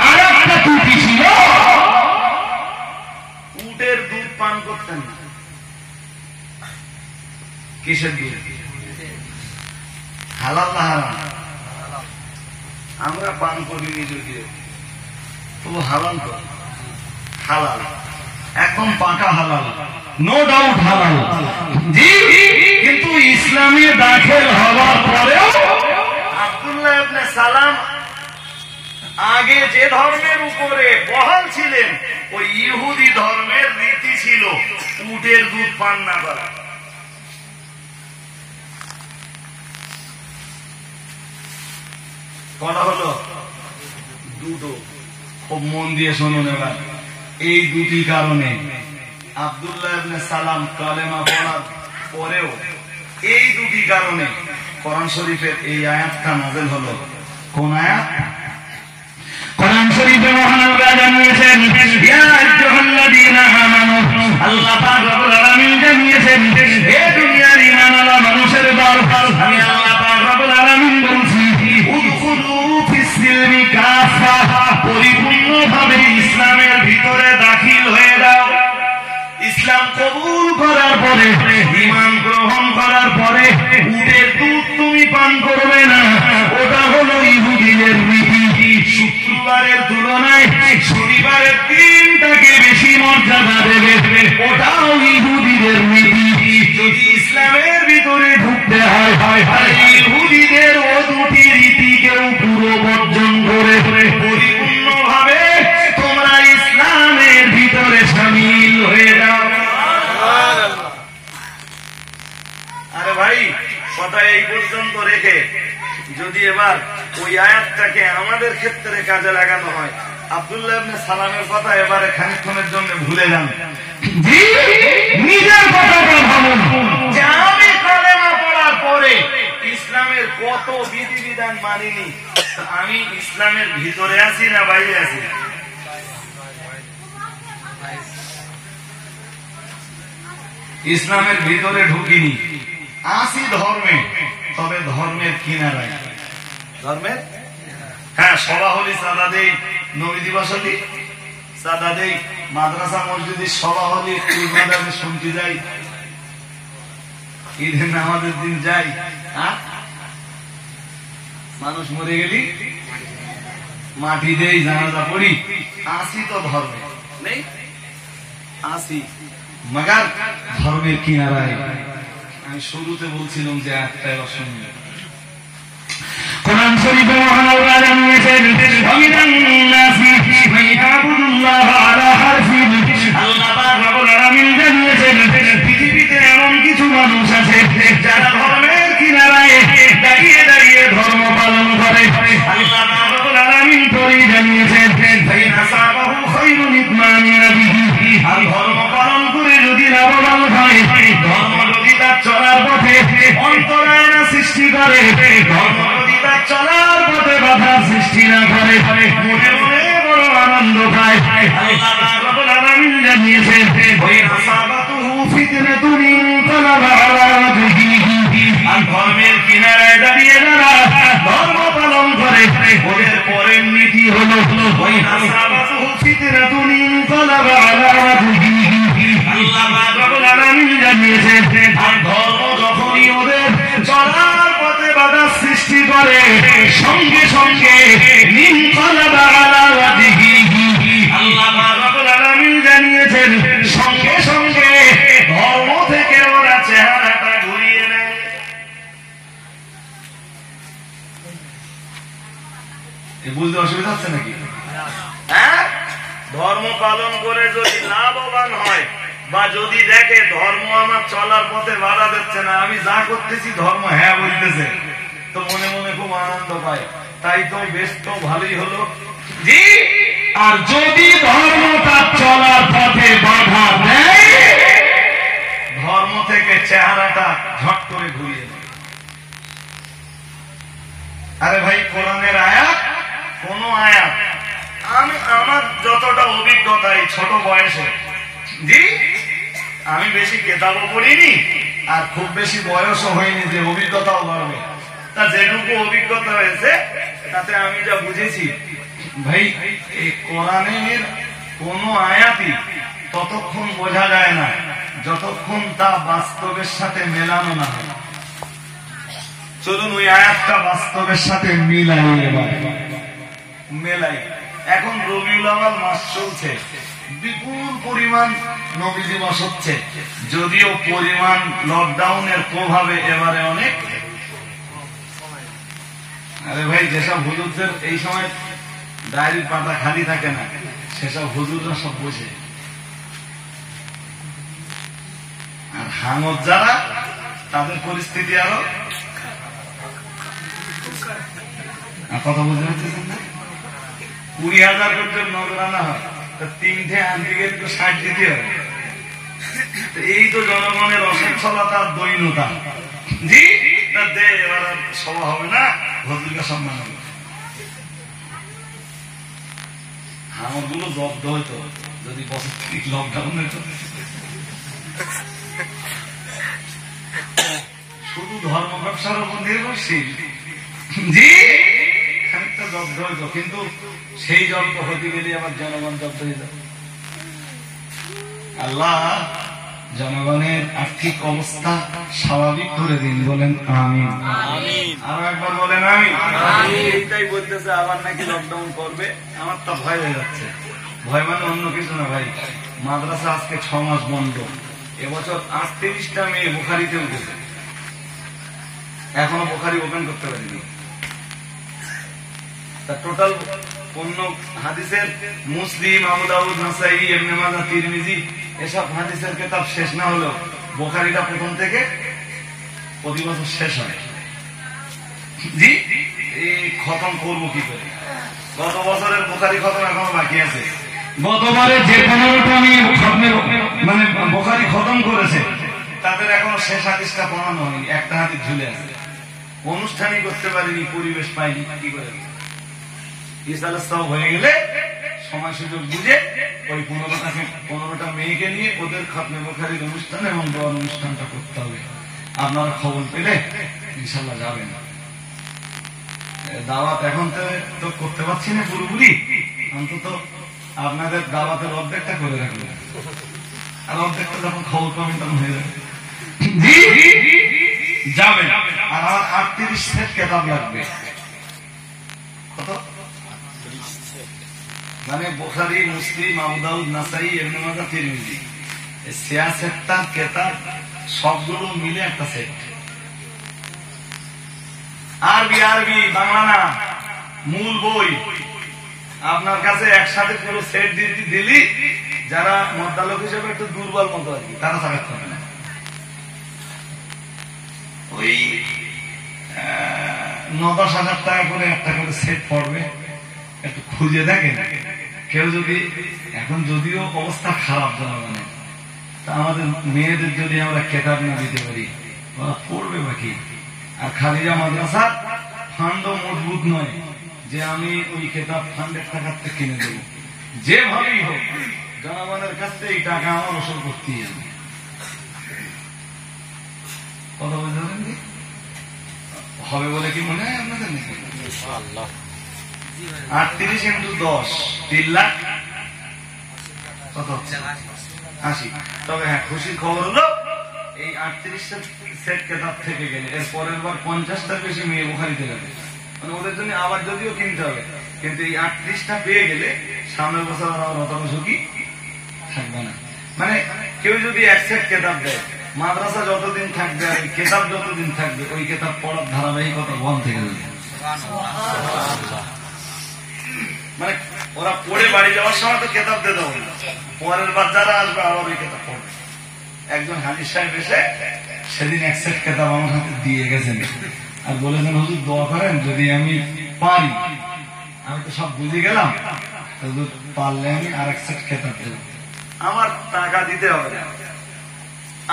আর একটা ত্রুটি ছিল, উটের দুধ পান করতেন না। কিসের দুধ? হালাল না হারাম? আমরা পান করিনি যদিও, তবু হালাল তো। হালাল, একদম পাকা হালাল, নো ডাউট হালাল। জি, কিন্তু ইসলামে দাখিল হওয়ার পরেও আব্দুল্লাহ ইবনে সালাম আগে যে ধর্মের উপরে বহাল ছিলেন, ওই ইহুদি ধর্মের রীতি ছিল উটের দুধ পান না করা। কটা হলো? দুটো। খুব মন দিয়ে শুনুন এবার। এই দুটি কারণে আব্দুল্লাহ ইবনে সালাম কালেমা পড়ার পরেও, এই দুটি কারণে কোরআন শরীফের এই আয়াতটা নাযিল হলো। কোন আয়াত? কোরআন শরীফে মহান আল্লাহ জানিয়েছেন, ইয়া আইয়ুহাল্লাযীনা আমানু, আল্লাহ পাক রব্বুল আলামিন জানিয়েছেন, হে দুনিয়ার ঈমানওয়ালা মানুষের দল, আমি আল্লাহ পাক রব্বুল আলামিন বলছি, উদখুলু ফিস-সিলমি কাফা, পরিপূর্ণভাবে ইসলামের ভিতরে দাখিল হয়ে যাও। ইসলাম কবুল করার পরে, ঈমান গ্রহণ করার পরে উটের দুধ তুমি পান করবে না। ওটা হলো ইহুদিদের রীতি। শুক্রবারের তুলনায় শনিবারের দিনটাকে বেশি মর্যাদা দেবে, ওটাও ইহুদিদের রীতি। যদি ইসলামের ভিতরে ঢুকতে হয়, ইহুদিদের ও দুটি রীতিকেও পুরো বর্জন করে পরিপূর্ণভাবে তোমরা ইসলামের ভিতরে শামিল হয়ে যাও। আরে ভাই, কথা এই পর্যন্ত রেখে যদি এবার ওই আয়াতটাকে আমাদের ক্ষেত্রে কাজে লাগানো হয়, আব্দুল্লাহ ইবনে সালামের কথা এবারে খানিকক্ষণের জন্য ভুলে যান। জি, নিজের কথাটা ভাবুন যে আমি কালেমা পড়ার পরে ইসলামের কত বিধিবিধান মানিনি। আমি ইসলামের ভিতরে আছি না বাইরে আছি? ইসলামের ভিতরে ঢুকিনি, আসি ধর্মে, তবে ধর্মের কিনারায়। ধর্মের, হ্যাঁ, সভা হলি, চাঁদা দেই, নবী দিবস হলি চাঁদা দেই, মাদ্রাসা মসজিদে সভা হলি, মাদ্রাসা শুনতে যাই, ঈদের নামাজের দিন যাই। মানুষ মরে গেলি মাটি দেই, জানাজা পড়ি, আসি তো ধর্মে নেই, আসি মগার ধর্মের কিনারায়। আমি শুরুতে বলছিলাম যে একটাই অসম্ভব। কোরআন শরীফে মহান আল্লাহ জানিয়েছেন, ওয়ামিনান নাসি মান ইয়াবুদুল্লাহ আলা হারফিন, আল্লাহ পাক রব্বুল আলামিন জানিয়েছেন, পৃথিবীতে এমন কিছু মানুষ আছে যারা ধর্মের কিনারায় দাঁড়িয়ে দাঁড়িয়ে ধর্ম পালন করে। আল্লাহ পাক রব্বুল আলামিন পরেই জানিয়েছেন, ফাইন আসাবাহু খায়রুন ইতমানিনা বিহি, আর ধর্ম পালন করে যদি লাভবান হয়, ধর্ম যদি তার চলার পথে অন্তরায়না সৃষ্টি করে, ধর্ম যদি তার চলার পথে বাধা সৃষ্টি না করে, মনে মনে বড় আনন্দ পায়। আল্লাহ রাব্বুল আলামিন জানিয়েছেন, ওই আসাবাতুহু ফিতনাতুন ইনকালাবা আলা ওয়াজহিহি, আর ধর্মের কিনারায় দাঁড়িয়ে যারা ধর্ম পালন করে ওদের পরের নীতি হলো ওই আসাবাতুহু ফিতরাতুন ইনকালাবা আলা ওয়াজহিহি। আল্লাহ পাক রব্বুল আলামিন জানিয়েছেন, আর ধর্ম যখনই ওদের চলার পথে বাধা সৃষ্টি করে সঙ্গে সঙ্গে ইনকালাবা আলা ওয়াজহিহি। আল্লাহ পাক রব্বুল আলামিন জানিয়েছেন, সঙ্গে সঙ্গে ধর্ম থেকে ওরা চেহারাটা ঘুরিয়ে নেয়। বুঝতে অসুবিধা হচ্ছে নাকি? হ্যাঁ, ধর্ম পালন করে যদি লাভবান হয় বা যদি দেখে ধর্ম আমার চলার পথে বাধা দিচ্ছে না, আমি যা করতেছি ধর্ম হ্যাঁ বলতেছে, তো মনে মনে খুব আনন্দ পায়, তাই তো বেশ তো ভালোই হলো জি। আর যদি ধর্মটা চলার পথে বাধা দেয়, ধর্ম থেকে চেহারাটা ঝট করে ঘুরিয়ে দেয়। আরে ভাই, কোরআনের আয়াত, কোন আয়াত, আমি আমার যতটা অভিজ্ঞতা এই ছোট বয়সে, জি আমি বেশি কেতাবও পড়িনি আর খুব বেশি বয়সও হয়নি যে অভিজ্ঞতাও বাড়বে, তা যেটুকু অভিজ্ঞতা হয়েছে তাতে আমি যা বুঝেছি, ভাই এই কোরআনের কোন আয়াতই ততক্ষণ বোঝা যায় না যতক্ষণ তা বাস্তবের সাথে মেলানো না হয়। চলুন ওই আয়াতটা বাস্তবের সাথে মিলাই, মেলাই। এখন রবিউল আউয়াল মাস চলছে, বিপুল পরিমাণ নবী দিবস হচ্ছে, যদিও পরিমাণ লকডাউনের প্রভাবে এবারে অনেক। আরে ভাই, যেসব হুজুরদের এই সময় ডায়েরির পাতা খালি থাকে না, সেসব হুজুররা সব বসে, আর হাঙর যারা, তাদের পরিস্থিতি আরো। কথা বুঝতে পারছেন না? 20,000 পর্যন্ত নজরানা হয়, তা 3টে আনতে গেলে তো 60 দিতে হবে। এই তো জনগণের অসচ্ছলতা, দৈন্যতা। জি না দে, এবার সভা হবে না, হুজুরকে সম্মান হবে। আমার গুলো জব্দ হইতো যদি বছর লকডাউন হইতো। শুধু ধর্ম ব্যবসার উপর নির্ভরশীল, জি খানিকটা জব্দ হইতো, কিন্তু সেই জব্দ হতে গেলে আবার জনগণ জব্দ হয়ে যাবে। আল্লাহ জনগণের আর্থিক অবস্থা স্বাভাবিক করে দিন, বলেন আমিন। আরো একবার বলেন আমিন। এইটাই বলতেছে, আবার নাকি লকডাউন করবে, আমার তো ভয় হয়ে যাচ্ছে। ভয় মানে অন্য কিছু না ভাই, মাদ্রাসা আজকে 6 মাস বন্ধ, এবছর 38টা মেয়ে বুখারিতে উঠেছে, এখনো বুখারি ওপেন করতে পারিনি। টোটাল অন্য হাদিসের মুসলিম, আবু দাউদ, নাসাই, ইবনে মাজাহ, তিরমিজি এসব হাদিসের কিতাব শেষ না হলেও বুখারীটা প্রথম থেকে প্রতি বছর শেষ হয়। জি এই খতম করবো কি করে? গত বছরের বুখারী খতম এখনো বাকি আছে। গতবারে যে 15টা আমি মানে বুখারী খতম করেছে, তাদের এখনো শেষ হাদিসটা পড়ানো হয়নি, একটা হাদিস ঝুলে আছে। অনুষ্ঠানই করতে পারিনি, পরিবেশ পাইনি, কি করে? ইসালাস্তাও হয়ে গেলে সময় সুযোগ বুঝে ওই 15টা মেয়েকে নিয়ে ওদের খতমে বুখারীর অনুষ্ঠান এবং দোয়ার অনুষ্ঠানটা করতে হবে। আপনারা খবর পেলে ইনশাল্লাহ যাবেন। দাওয়াত এখন তো করতে পারছি না পুরোপুরি, অন্তত আপনাদের দাওয়াতের অর্ধেকটা করে রাখবেন, আর অর্ধেকটা যখন খবর পাবেন তখন হয়ে যাবে। যাবেন। আর আমার 38 সেট কেতাব লাগবে। কত? মানে বুখারী, মুসলিম, আবু দাউদ, নাসাই, ইবনে মাজাহ, তিরমিজি, এই 66টা কেতাব সবগুলো মিলে একটা সেট। আরবি বাংলা না, মূল বই আপনার কাছে একসাথে পুরো সেট দিলি, যারা মদ্দালক হিসেবে একটু দুর্বল মতো আর কি, তারা সাবেক হবে না। ওই 9-10 হাজার টাকা করে একটা করে সেট পড়বে, একটু খুঁজে দেখেন। কেউ যদি এখন, যদিও অবস্থা খারাপ জনগণের, তা আমাদের মেয়েদের যদি আমরা কেতাব না দিতে পারি, ওরা পড়বে বাকি। আর খাদিজা মাদ্রাসা ফান্ডও মজবুত নয় যে আমি ওই কেতাব ফান্ডের টাকার থেকে কিনে দেবো। যেভাবেই হোক জনগণের কাছ থেকে এই টাকা আমার ওসল করতেই হবে। কথা বুঝতে পারেন? হবে বলে কি মনে হয় আপনাদের? 38 ইন্টু 10 3 লাখ কত হচ্ছে? 80। তবে হ্যাঁ, খুশির খবর হলো এই 38টা সেট কেতাব থেকে গেলে এর পরের বার 50টার বেশি মেয়ে বুখারিতে যাবে, মানে ওদের জন্য আবার যদিও কিনতে হবে, কিন্তু এই 38টা পেয়ে গেলে সামনের বছর আর অত ঝুঁকি থাকবে না। মানে কেউ যদি এক সেট কেতাব দেয়, মাদ্রাসা যতদিন থাকবে আর কেতাব যতদিন থাকবে, ওই কেতাব পড়ার ধারাবাহিকতা বন্ধ থেকে যাবে। মানে ওরা পড়ে বাড়ি যাওয়ার সময় তো কেতাব দিয়ে দেবো, পরের বার যারা আসবে আবার ওই কেতাব পড়বে। একজন হাজির সাহেব এসে সেদিন এক সেট কেতাব আমার হাতে দিয়ে গেছেন আর বলেছেন, হুজুর দোয়া করেন যদি আমি পারি, আমি তো সব বুঝে গেলাম, হুজুর পারলে আমি আর এক সেট কেতাব দেব। আমার টাকা দিতে হবে না,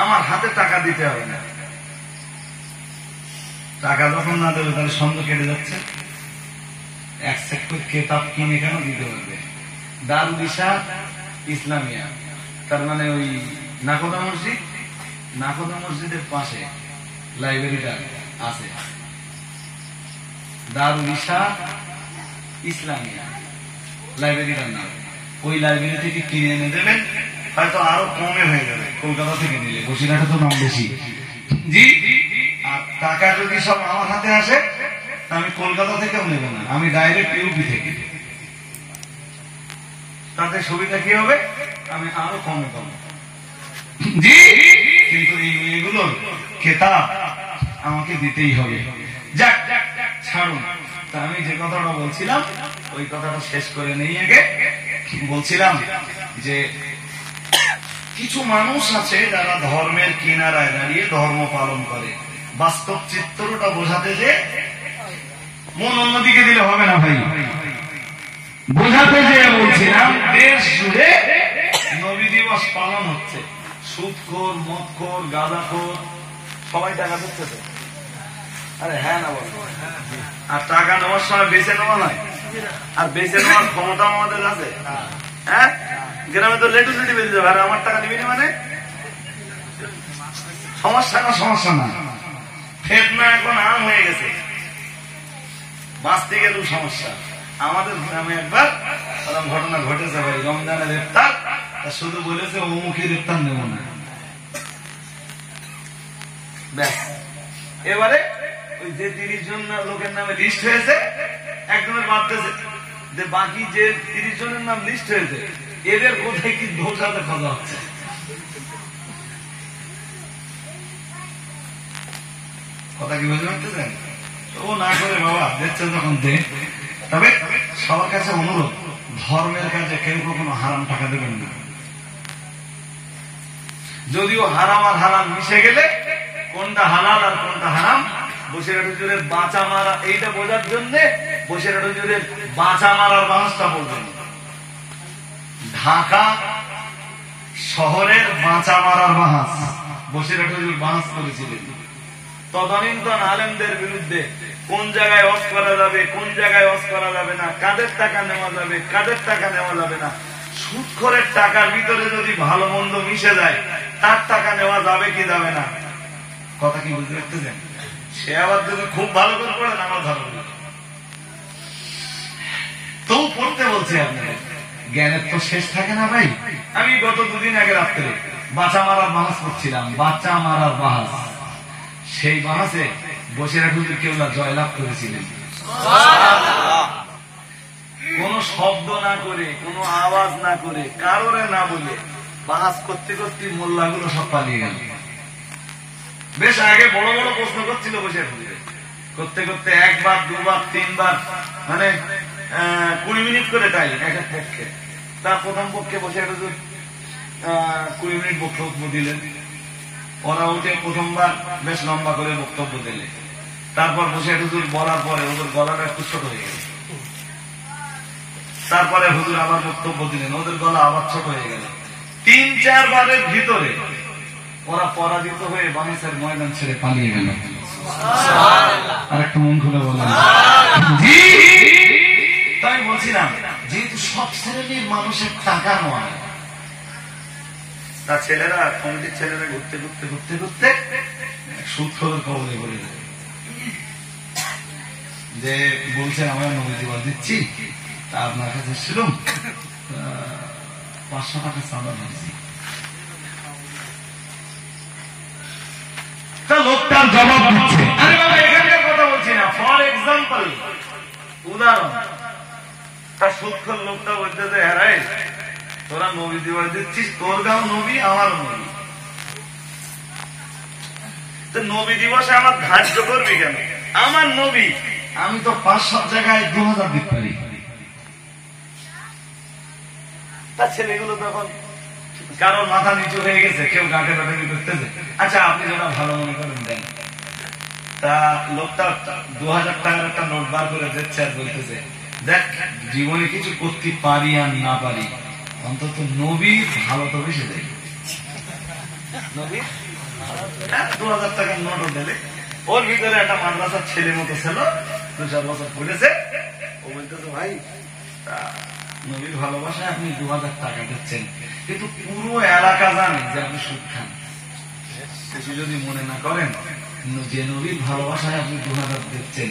আমার হাতে টাকা দিতে হবে না। টাকা যখন না দেবে তাহলে সন্দেহ কেটে যাচ্ছে। এক সেট করে কেতাব কিনে কেন দিতে হবে? দারুল ইরশাদ ইসলামিয়া, তার মানে ওই নাকোদা মসজিদ, নাকোদা মসজিদের পাশে লাইব্রেরিটা আছে, দারুল ইরশাদ ইসলামিয়া লাইব্রেরিটার নাম। ওই লাইব্রেরি থেকে কিনে এনে দেবেন, হয়তো আরো কমে হয়ে যাবে কলকাতা থেকে নিলে, বসিরহাটে তো দাম বেশি। জি, আর টাকা যদি সব আমার হাতে আসে, আমি কলকাতা থেকেও নেব না, আমি ডাইরেক্ট ইউপি থেকে। তাতে সুবিধা কি হবে? আমি আরো কমে পাবো। জি, কিন্তু এই মেয়েগুলোর কেতাব আমাকে দিতেই হবে। যাক ছাড়ুন, তা আমি যে কথাটা বলছিলাম ওই কথাটা শেষ করে নেই। আগে বলছিলাম যে কিছু মানুষ আছে যারা ধর্মের কিনারায় দাঁড়িয়ে ধর্ম পালন করে, বাস্তব চিত্রটা বোঝাতে যে মন অন্যদিকে দিলে হবে না ভাই, বোঝাতে যে বলছিলাম দেশ জুড়ে নবী দিবস পালন হচ্ছে, সুদখোর, মদখোর, গাঁজাখোর সবাই টাকা দিচ্ছে তো। আরে হ্যাঁ না বল, আর টাকা নেওয়ার সময় বেঁচে নেওয়া নয়, আর বেঁচে নেওয়ার ক্ষমতা আমাদের আছে। হ্যাঁ, গ্রামে তো লেটু লেটু বেঁচে যাবে, আর আমার টাকা দিবি না মানে সমস্যা না, সমস্যা না। ফেতনা এখন আম হয়ে গেছে, বাঁচতে গেলেও সমস্যা। আমাদের গ্রামে একবার ঘটনা ঘটেছে ভাই, রমজানের ইফতার, শুধু বলেছে অমুখের ইফতার নেব না, ব্যাস। এবারে ওই যে 30 জন লোকের নামে লিস্ট হয়েছে, একজনের ভাবতেছে যে বাকি যে 30 জনের নাম লিস্ট হয়েছে এদের কোথায় কি ধোকাতে খাওয়া হচ্ছে। কথা কি বুঝতে পারতেছেন? ও না করে বাবা, দেখছে যখন দে। তবে সবার কাছে অনুরোধ, ধর্মের কাজে কেউ কখনো হারাম টাকা দেবেন না। যদিও হারাম আর হারাম মিশে গেলে কোনটা হালাল আর কোনটা হারাম, বসিরহাট হুজুরের বাঁচা মারা এইটা বোঝার জন্য বসিরহাট হুজুরের বাঁচা মারার বাঁশটা বলবেন। ঢাকা শহরের বাঁচা মারার বাঁশ বসিরহাট হুজুর বাঁশ করেছিলেন। তদানীন্তন আলেমদের বিরুদ্ধে কোন জায়গায় অস করা যাবে, কোন জায়গায় অস করা যাবে না, কাদের টাকা নেওয়া যাবে, কাদের টাকা নেওয়া যাবে না, সুদখোরের টাকার ভিতরে যদি ভালো মন্দ মিশে যায় তার টাকা নেওয়া যাবে কি যাবে না, কথা কি বুঝতে পারতেছেন? সে আবার যদি খুব ভালো করে পড়েন আমার ধর্ম তো পড়তে বলছে, আপনার জ্ঞানের তো শেষ থাকে না ভাই। আমি গত 2 দিন আগে রাত্রে বাঁচা মারার বাহাস করছিলাম, বাঁচা মারার বাহাস। সেই বাহাসে বসিরহাট হুজুর কেবলা জয়লাভ করেছিলেন, কোন শব্দ না করে, কোন আওয়াজ না করে, কারোরে না বলে বাহাস করতে করতে মোল্লাগুলো সব পালিয়ে গেল। বেশ আগে বড় বড় প্রশ্ন করছিল বসিরহাট হুজুর, করতে করতে 1 বার 2 বার 3 বার, মানে 20 মিনিট করে টাইম এক এক পক্ষে। তার প্রথম পক্ষে বসিরহাট হুজুর 20 মিনিট বক্তব্য দিলেন। ওরা উঠে প্রথমবার বেশ লম্বা করে বক্তব্য দিলেন। তারপর বসিরহাট হুজুর বলার পরে ওদের গলাটা একটু ছোট হয়ে গেল। তারপরে হুজুর আবার বক্তব্য দিলেন, ওদের গলা আবার ছোট হয়ে গেল। 3-4 বারের ভিতরে ওরা পরাজিত হয়ে বাংলাদেশের ময়দান ছেড়ে পালিয়ে গেল। আর একটা মন খুলে বললাম, তাই বলছিলাম যেহেতু সব শ্রেণীর মানুষের টাকা নয়, তার ছেলেরা, কমিটির ছেলেরা ঘুরতে ঘুরতে ঘুরতে ঘুরতে সুদখোরের কবলে পড়ে যায়। যে বলছে আমরা নবীজি বল দিচ্ছি, তা আপনার কাছে ছিলাম 500 টাকা চাঁদা নিয়েছি। তা লোকটার জবাব দিচ্ছে, আরে বাবা এখানকার কথা বলছি না, ফর এক্সাম্পল উদাহরণ। তা সুৎখর লোকটা বলতেছে হ্যাঁ তোরা নবী দিবস দিচ্ছিস, তোর গাও নবী আমার নবী, তো নবী দিবসে আমার ধার্য করবি কেন? আমার নবী, আমি তো 500 জায়গায় 2000 দিতে পারি। তা ছেলেগুলো তখন কারোর মাথা নিচু হয়ে গেছে, কেউ গাঁটে গাঁটানি করতেছে। আচ্ছা আপনি যেটা ভালো মনে করেন দেন। তা লোকটা 2000 টাকার একটা নোট বার করে দিচ্ছে আর বলতেছে দেখ জীবনে কিছু করতে পারি আর না পারি, অন্তত নবী ভালো তো বেশি দেয়। নবী 2000 টাকার নোটও দিলে, ওর ভিতরে একটা মাদ্রাসার ছেলে মতো ছিল, 2-4 বছর পড়েছে। ও বলতেছে ভাই তা নবীর ভালোবাসায় আপনি 2000 টাকা দিচ্ছেন, কিন্তু পুরো এলাকা জানে যে আপনি সুদ খান। কিছু যদি মনে না করেন, যে নবীর ভালোবাসায় আপনি 2000 দিচ্ছেন,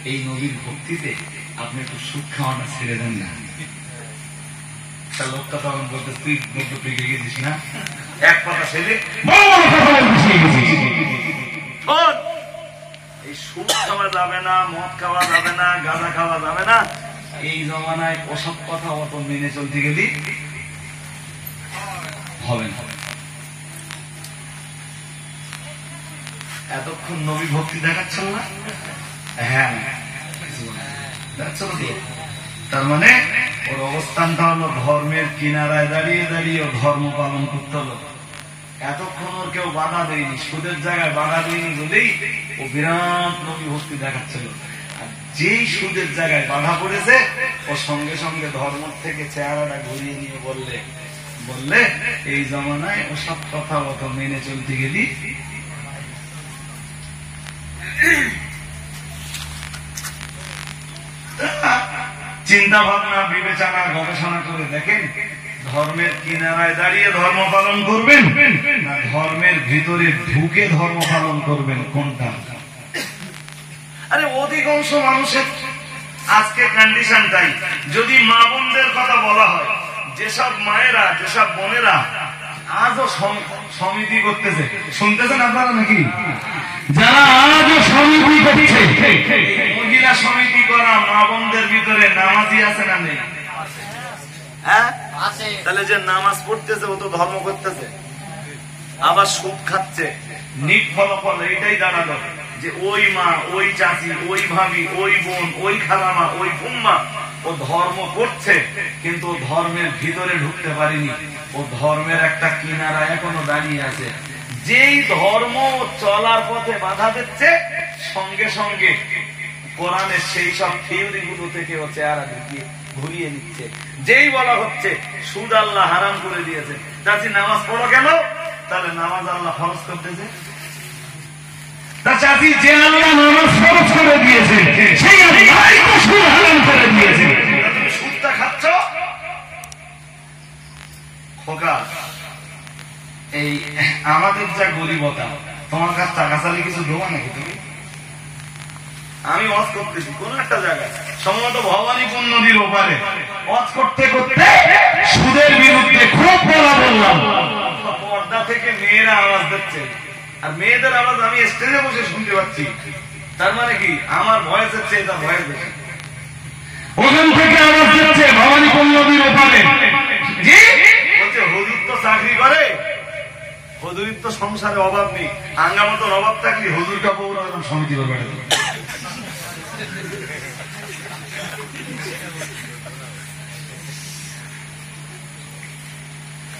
এই নবীর ভক্তিতে আপনি একটু সুদ খাওয়াটা ছেড়ে দেন না। তা লোকটা তখন বলতে তুই বলতে পেকে গেছিস না, এক কথা ছেলে এই সুদ খাওয়া যাবে না, মদ খাওয়া যাবে না, গাঁজা খাওয়া যাবে না। এই জমানায় ওসব কথা অত মেনে চলতে গেলি হবে না। এতক্ষণ নবী ভক্তি দেখাচ্ছিল না? হ্যাঁ তার মানে ওর অবস্থানটা হলো ধর্মের কিনারায় দাঁড়িয়ে দাঁড়িয়ে ধর্ম পালন করতে হলো। এতক্ষণ ওর কেউ বাধা দেয়নি, সুদের জায়গায় বাধা দেয়নি বলেই ও বিরাট নবী ভক্তি দেখাচ্ছিল। আর যেই সুদের জায়গায় বাধা পড়েছে, ও সঙ্গে সঙ্গে ধর্ম থেকে চেহারাটা ঘুরিয়ে নিয়ে বললে এই জমানায় ও সব কথা অত মেনে চলতে গেলি চিন্তা ভাবনা বিবেচনা গবেষণা করে দেখেন, ধর্মের কিনারায় দাঁড়িয়ে ধর্ম পালন করবেন না ধর্মের ভিতরে ঢুকে ধর্ম পালন করবেন, কোনটা? আরে অধিকাংশ মানুষের আজকে কন্ডিশনটাই। যদি মা বোনদের কথা বলা হয়, যেসব মায়েরা যেসব বোনেরা আজও সমিতি করতেছে, শুনতেছেন আপনারা নাকি? যারা আজও সমিতি করছে, মহিলা সমিতি করা মা বোনদের ভিতরে নামাজি আছে না নেই? হ্যাঁ, তাহলে যে নামাজ পড়তেছে ও তো ধর্ম করতেছে, আবার সুদ খাচ্ছে। নিট ফলাফল এটাই দাঁড়ালো যে ওই মা, ওই চাচি, ওই ভাবি, ওই বোন, ওই খালামা, ওই ফুম্মা ও ধর্ম করছে, কিন্তু ধর্মের ভিতরে ঢুকতে পারেনি। ও ধর্মের একটা কিনারা এখনো দাঁড়িয়ে আছে। যেই ধর্ম চলার পথে বাধা দিচ্ছে, সঙ্গে সঙ্গে কোরআনের সেই সব থিওরি গুলো থেকে ও চেহারা ঘুরিয়ে নিচ্ছে। যেই বলা হচ্ছে সুদ আল্লাহ হারাম করে দিয়েছে, চাচি নামাজ পড়ো কেন? তাহলে নামাজ আল্লাহ ফরজ করতেছে। তা চাচি যে আল্লাহ নামাজ ফরজ করে দিয়েছে, সেই আল্লাহই তো সুদ হারাম করে দিয়েছে। তুমি সুদটা খাচ্ছ খোকা। এই আমাদের যা গরিবতা, তোমার কাছে টাকা চালে কিছু দেবো নাকি তুমি? আমি ওয়াজ করতেছি কোন একটা জায়গায়, সম্ভবত ভবানীপুর নদীর ওপারে ওয়াজ করতে করতে সুদের বিরুদ্ধে খুব বলা বললাম। পর্দা থেকে মেয়েরা আওয়াজ দিচ্ছে, আর মেয়েদের আওয়াজ আমি স্টেজে বসে শুনতে পাচ্ছি। তার মানে কি আমার ভয়েসের চেয়ে তার ভয়েস বেশি। ওখান থেকে আওয়াজ দিচ্ছে ভবানীপুর নদীর ওপারে, জি বলছে হুজুর তো চাকরি করে, হুজুরের তো সংসারে অভাব নেই। আঙ্গা মতন অভাব থাকলে হুজুর কাপড় সমিতি করবে।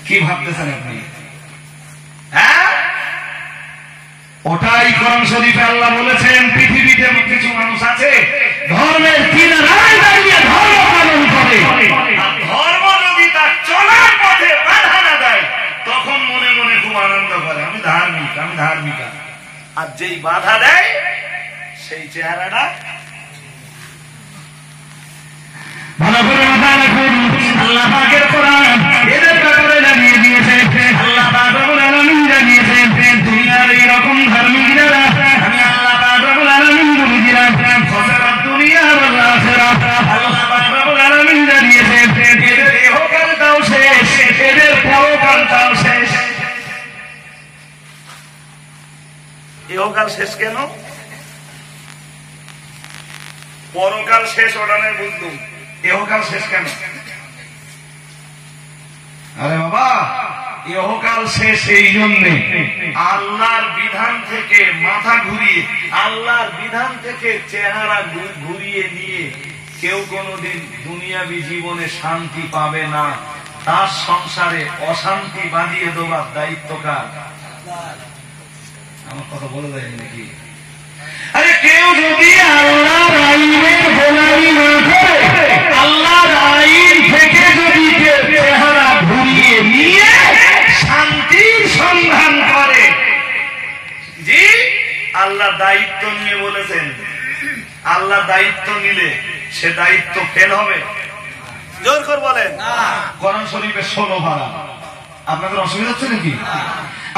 কি ভাবতেছেন আপনি? হ্যাঁ, ওটাই কোরআন শরীফে আল্লাহ বলেছেন, পৃথিবীতে কিছু মানুষ আছে ধর্মের কিনারায় দাঁড়িয়ে ধর্ম পালন করে, ধর্ম যদি তার চলার পথে বাধা না দেয়, তখন মনে মনে খুব আনন্দ করে আমি ধার্মিক, আমি ধার্মিকা। আর যেই বাধা দেয় সেই চেহারাটা ভালো করে মাথায় রাখুন। আল্লাহ পাকের কোরআন এদের ব্যাপারে জানিয়ে দিয়েছে। আল্লাহ পাক রব্বুল আলামিন জানিয়েছেন, দুনিয়ার এইরকম ধার্মিক যারা, আমি আল্লাহ পাক রব্বুল আলামিন বলে দিলাম, খসরাত দুনিয়া ইহকাল শেষ কেন? পরকাল শেষ ওটানে বুঝলুম, ইহকাল শেষ কেন? আরে বাবা, ইহকাল শেষ এই জন্যে আল্লাহর বিধান থেকে মাথা ঘুরিয়ে, আল্লাহর বিধান থেকে চেহারা ঘুরিয়ে নিয়ে কেউ কোনোদিন দুনিয়াবী জীবনে শান্তি পাবে না। তার সংসারে অশান্তি বাঁধিয়ে দেবার দায়িত্ব কার? আমার কথা বলে দেয় নাকি? আরে কেউ যদি আল্লাহর আইনের গোলামি না করে, আল্লাহর আইন থেকে যদি চেহারা ঘুরিয়ে নিয়ে শান্তির সন্ধান করে, জি আল্লাহ দায়িত্ব নিয়ে বলেছেন, আল্লাহ দায়িত্ব নিলে সে দায়িত্ব ফেল হবে? জোর করে বলেন। কোরআন শরীফে 16 পারা। আপনাদের অসুবিধা হচ্ছে নাকি?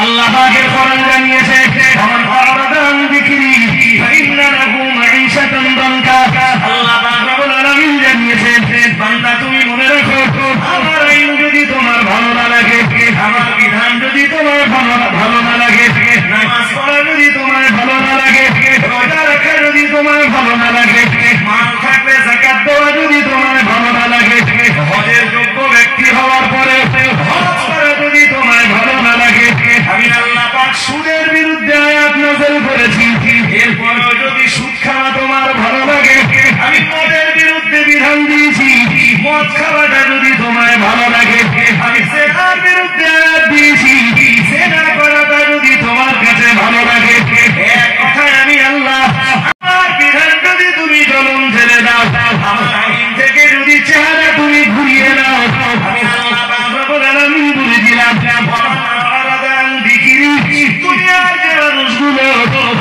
আল্লাহ পাকের কোরআন জানিয়েছে, ফামান ফারাদা আন যিকরি ফাইন্না লাহু মাঈশাতান দানকা। আল্লাহ পাক রব্বুল আলামিন জানিয়েছে, বান্দা তুমি মনে রাখো, আমার আইন যদি তোমার ভালো না লাগে, আমার বিধান যদি তোমার ভালো না লাগে, নামাজ পড়া যদি তোমার ভালো না লাগে, রোজা রাখা যদি তোমার ভালো না লাগে, মাল থাকলে যাকাত দেওয়া যদি তোমার ভালো না লাগে, হজের যোগ্য ব্যক্তি হওয়ার পরে হজ করা যদি তোমার ভালো না লাগে, আমি আল্লাহ পাক সুদের বিরুদ্ধে আয়াত নাযিল করেছি। এরপরেও যদি সুদ খাওয়া তোমার ভালো লাগে, আমি মদের বিরুদ্ধে বিধান দিয়েছি। মদ খাওয়াটা যদি তোমার ভালো লাগে, আমি জেনার বিরুদ্ধে আয়াত দিয়েছি। জেনা করাটা যদি তোমার কাছে ভালো লাগে, এক কথায় আমি আল্লাহ, আমার বিধান যদি তুমি জলম ছেড়ে দাও, আমার আইন থেকে যদি চেহারা তুমি ঘুরিয়ে নাও, আমি আল্লাহ পাক রব্বুল আলামিন বলে দিলাম, দুনিয়ার যে মানুষগুলো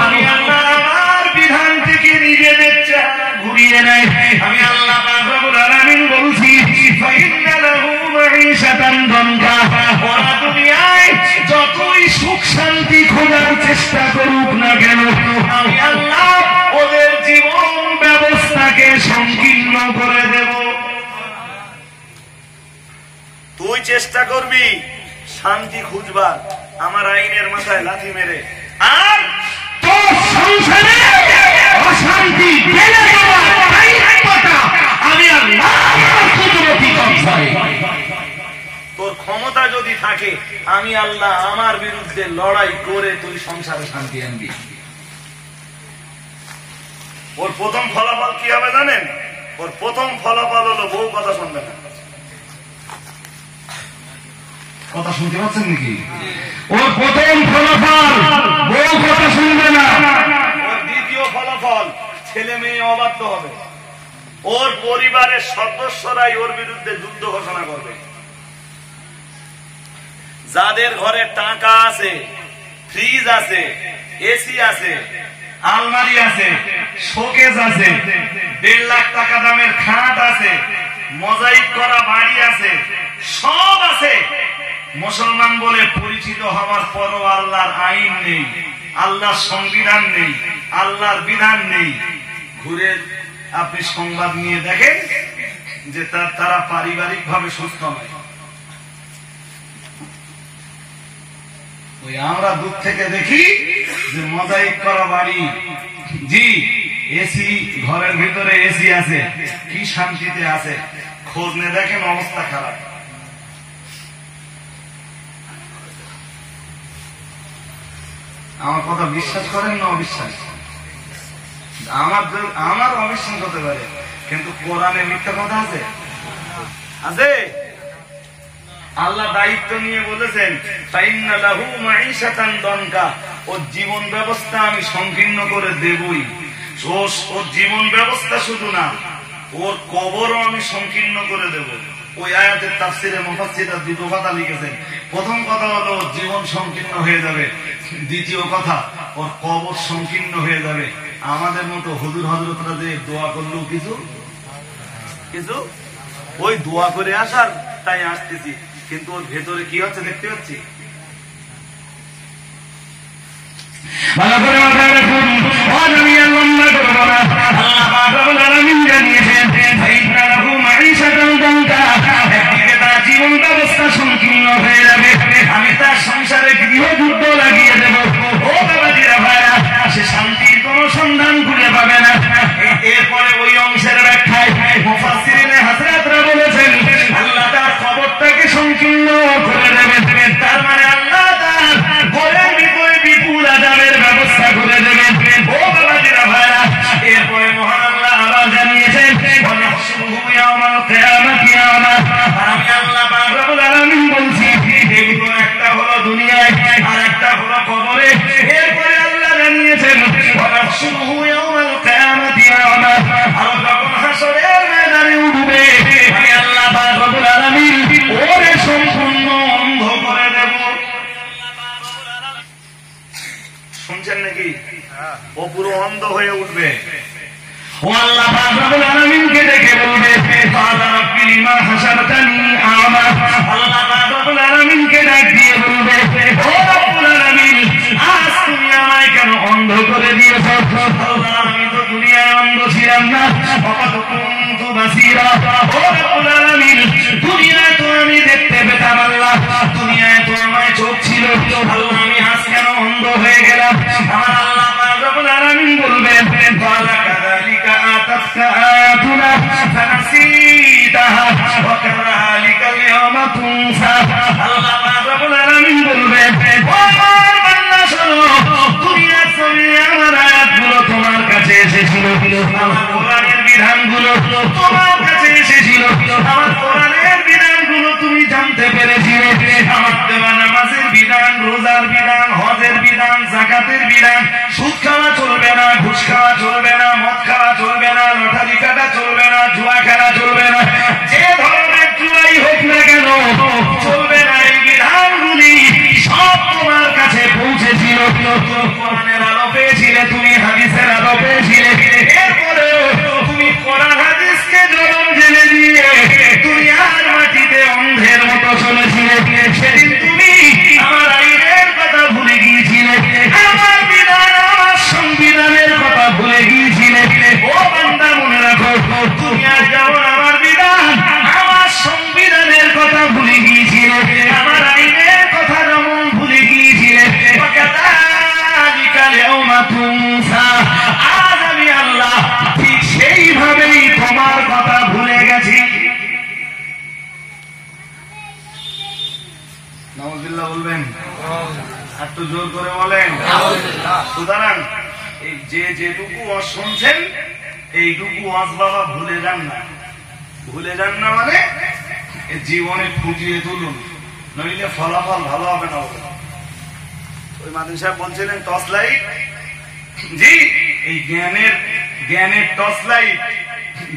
আমি আল্লাহ আমার বিধান থেকে নিজেদের চেহারা ঘুরিয়ে নেয়, আমি আল্লাহ পাক রব্বুল আলামিন বলছি, ফাইন্না লাহু মাঈশাতান দানকা। ওরা দুনিয়ায় যতই সুখ শান্তি খোঁজার চেষ্টা করুক না কেন, আমি আল্লাহ ওদের জীবন ব্যবস্থাকে সংকীর্ণ করে দেব। তুই চেষ্টা করবি শান্তি খুঁজবার আমার আইনের মাথায় লাথি মেরে, আর তোর সংসারে অশান্তি বেড়ে যাওয়ার দায়িত্বটা আমি আল্লাহর কুদরতি কবজায়। তোর ক্ষমতা যদি থাকে, আমি আল্লাহ আমার বিরুদ্ধে লড়াই করে তুই সংসারে শান্তি আনবি। ওর প্রথম ফলাফল কি হবে জানেন? ওর প্রথম ফলাফল হলো বউ কথা শুনবে না। কথা শুনতে পাচ্ছেন নাকি? ওর প্রথম ফলাফল বউ কথা শুনবে না। ওর দ্বিতীয় ফলাফল ছেলে মেয়ে অবাধ্য হবে। ওর পরিবারের সদস্যরাই ওর বিরুদ্ধে যুদ্ধ ঘোষণা করবে। যাদের ঘরে টাকা আছে, ফ্রিজ আছে, এসি আছে, আলমারি আছে, শোকেস আছে, 1.5 লাখ টাকা দামের খাট আছে, মোজাইক করা বাড়ি আছে, সব আছে, মুসলমান বলে পরিচিত হওয়ার পরও আল্লাহর আইন নেই, আল্লাহর সংবিধান নেই, আল্লাহর বিধান নেই। ঘুরে আপনি সংবাদ নিয়ে দেখেন যে তারা পারিবারিক ভাবে সুস্থ নয়। ওই আমরা দূর থেকে দেখি যে মোজাইক করা বাড়ি, জি এসি, ঘরের ভিতরে এসি আছে, কি শান্তিতে আছে। খোঁজ নিয়ে দেখেন অবস্থা খারাপ। আমার কথা বিশ্বাস করেন না অবিশ্বাস? আমার অবিশ্বাস হতে পারে, কিন্তু কোরআনে মিথ্যা কথা আছে? আছে। আল্লাহ দায়িত্ব নিয়ে বলেছেন, ফাইন্না লাহু মাঈশাতান দানকা। ওর জীবন ব্যবস্থা আমি সংকীর্ণ করে দেবই। ওর জীবন ব্যবস্থা শুধু না, ওর কবরও আমি সংকীর্ণ করে দেব। ওই আয়াতের তাফসিরে মুফাসসিররা দুটো কথা লিখেছেন। প্রথম কথা হলো ওর জীবন সংকীর্ণ হয়ে যাবে, দ্বিতীয় কথা ওর কবর সংকীর্ণ হয়ে যাবে। আমাদের মতো হুজুর হযরতরা যে দোয়া করলেও কিছু ওই দোয়া করে আসার তাই আসতেছি, কিন্তু ওর ভেতরে কি হচ্ছে দেখতে পাচ্ছি। ভালো করে মাথায় রাখুন, অজামিয়া লম্বা করবো না। আল্লাহ পাক রব্বুল আলামিন জানিয়েছেন, ফাইন্না লাহু মাঈশাতান দানকা। একদিকে তার জীবন ব্যবস্থা সংকীর্ণ হয়ে যাবে, আমি তার সংসারে গৃহযুদ্ধ লাগিয়ে দেব। ও বাবাজিরা ভাইরা, ইয়াউমাল কিয়ামাতি আমা। আমি আল্লাহ পাক রব্বুল আলামিন বলছি এগুলো একটা হলো দুনিয়ায় আর একটা হলো কবরে। এরপরে আল্লাহ জানিয়েছেন ওয়া নাহশুরুহু ইয়াউমাল কিয়ামাতি আমা। আর যখন হাসরের ময়দানে উঠবে আমি আল্লাহ পাক রব্বুল আলামিন ওরে সম্পূর্ণ অন্ধ করে দেব। শুনছেন নাকি? ও পুরো অন্ধ হয়ে উঠবে। ও আল্লাহ পাক রব্বুল আলামিনকে ডেকে বলবে ফালা রাব্বি লিমা হাসারতানি আমা। আল্লাহ পাক রব্বুল আলামিনকে ডাক দিয়ে বলবে ও রব্বুল আলামিন আজ তুমি আমায় কেন অন্ধ করে দিয়েছো? আল্লাহ আমি তো দুনিয়ায় অন্ধ ছিলাম না, ওয়াকাদ কুনতু বাসীরা। ও রব্বুল আলামিন দুনিয়ায় তো আমি দেখতে পেতাম, আল্লাহ দুনিয়ায় তো আমার চোখ ছিল, আল্লাহ আমি আজ কেন অন্ধ হয়ে গেলাম? আমার আল্লাহ পাক রব্বুল আলামিন বলবেন ওয়ালা কাযালিকা আতাতকা আয়াতুনা ফানাসিতাহা ওয়া কাযালিকাল ইয়াওমা তুনসা। আল্লাহ পাক রব্বুল আলামিন বলবেন ও আমার বান্দা শোনো, দুনিয়ার জমিনে আমার আয়াতগুলো তোমার কাছে এসেছিল, আমার কোরআনের বিধানগুলো তোমার কাছে এসেছিল, আমার কোরআনের বিধানগুলো তুমি জানতে পেরেছিলে, আমার দেওয়া নামাজের বিধান, রোজার বিধান, হজের বিধান, যাকাতের বিধান, সুদ খাওয়া চলবে না, ঘুষ খাওয়া চলবে না, মদ খাওয়া চলবে না, লটারি কাটা চলবে না, জুয়া খেলা চলবে না, যে ধরনের জুয়াই হোক না কেন চলবে না। এই বিধানগুলি সব তোমার কাছে পৌঁছেছিল, কোরআনের আলো পেয়েছিলে, তুমি হাদিসের আলো পেয়েছিলে। এরপরে তুমি কোরআন হাদিসকে জনম জেনে দিয়ে তুমি আর মাটিতে অন্ধের মতো চলেছিলে। সেদিন তুমি আমার আইনের কথা ভুলে গিয়েছিলে, আমার বিধান, আমার সংবিধানের কথা ভুলে গিয়েছিলে। ও বান্দা মনে রাখো, তুমি আর যেমন আমার বিধান, আমার সংবিধানের কথা ভুলে গিয়েছিলে, আমার আইনের কথা যেমন ভুলে গিয়েছিলে, ওয়াকাযালিকাল ইয়াওমা তুনসা। আজ আমি আল্লাহ ঠিক সেইভাবেই তোমার কথা ভুলে গেছি। নাউযুবিল্লাহ বলবেন, একটু জোর করে বলেন। সুতরাং এই যেটুকু শুনছেন এইটুকু ওয়াজ বাবা ভুলে যান না। ভুলে যান না মানে জীবনে ফুটিয়ে তুলুন, নইলে ফলাফল ভালো হবে না। ওই মাদুন সাহেব বলছিলেন টর্চ লাইট, জি এই জ্ঞানের টর্চ লাইট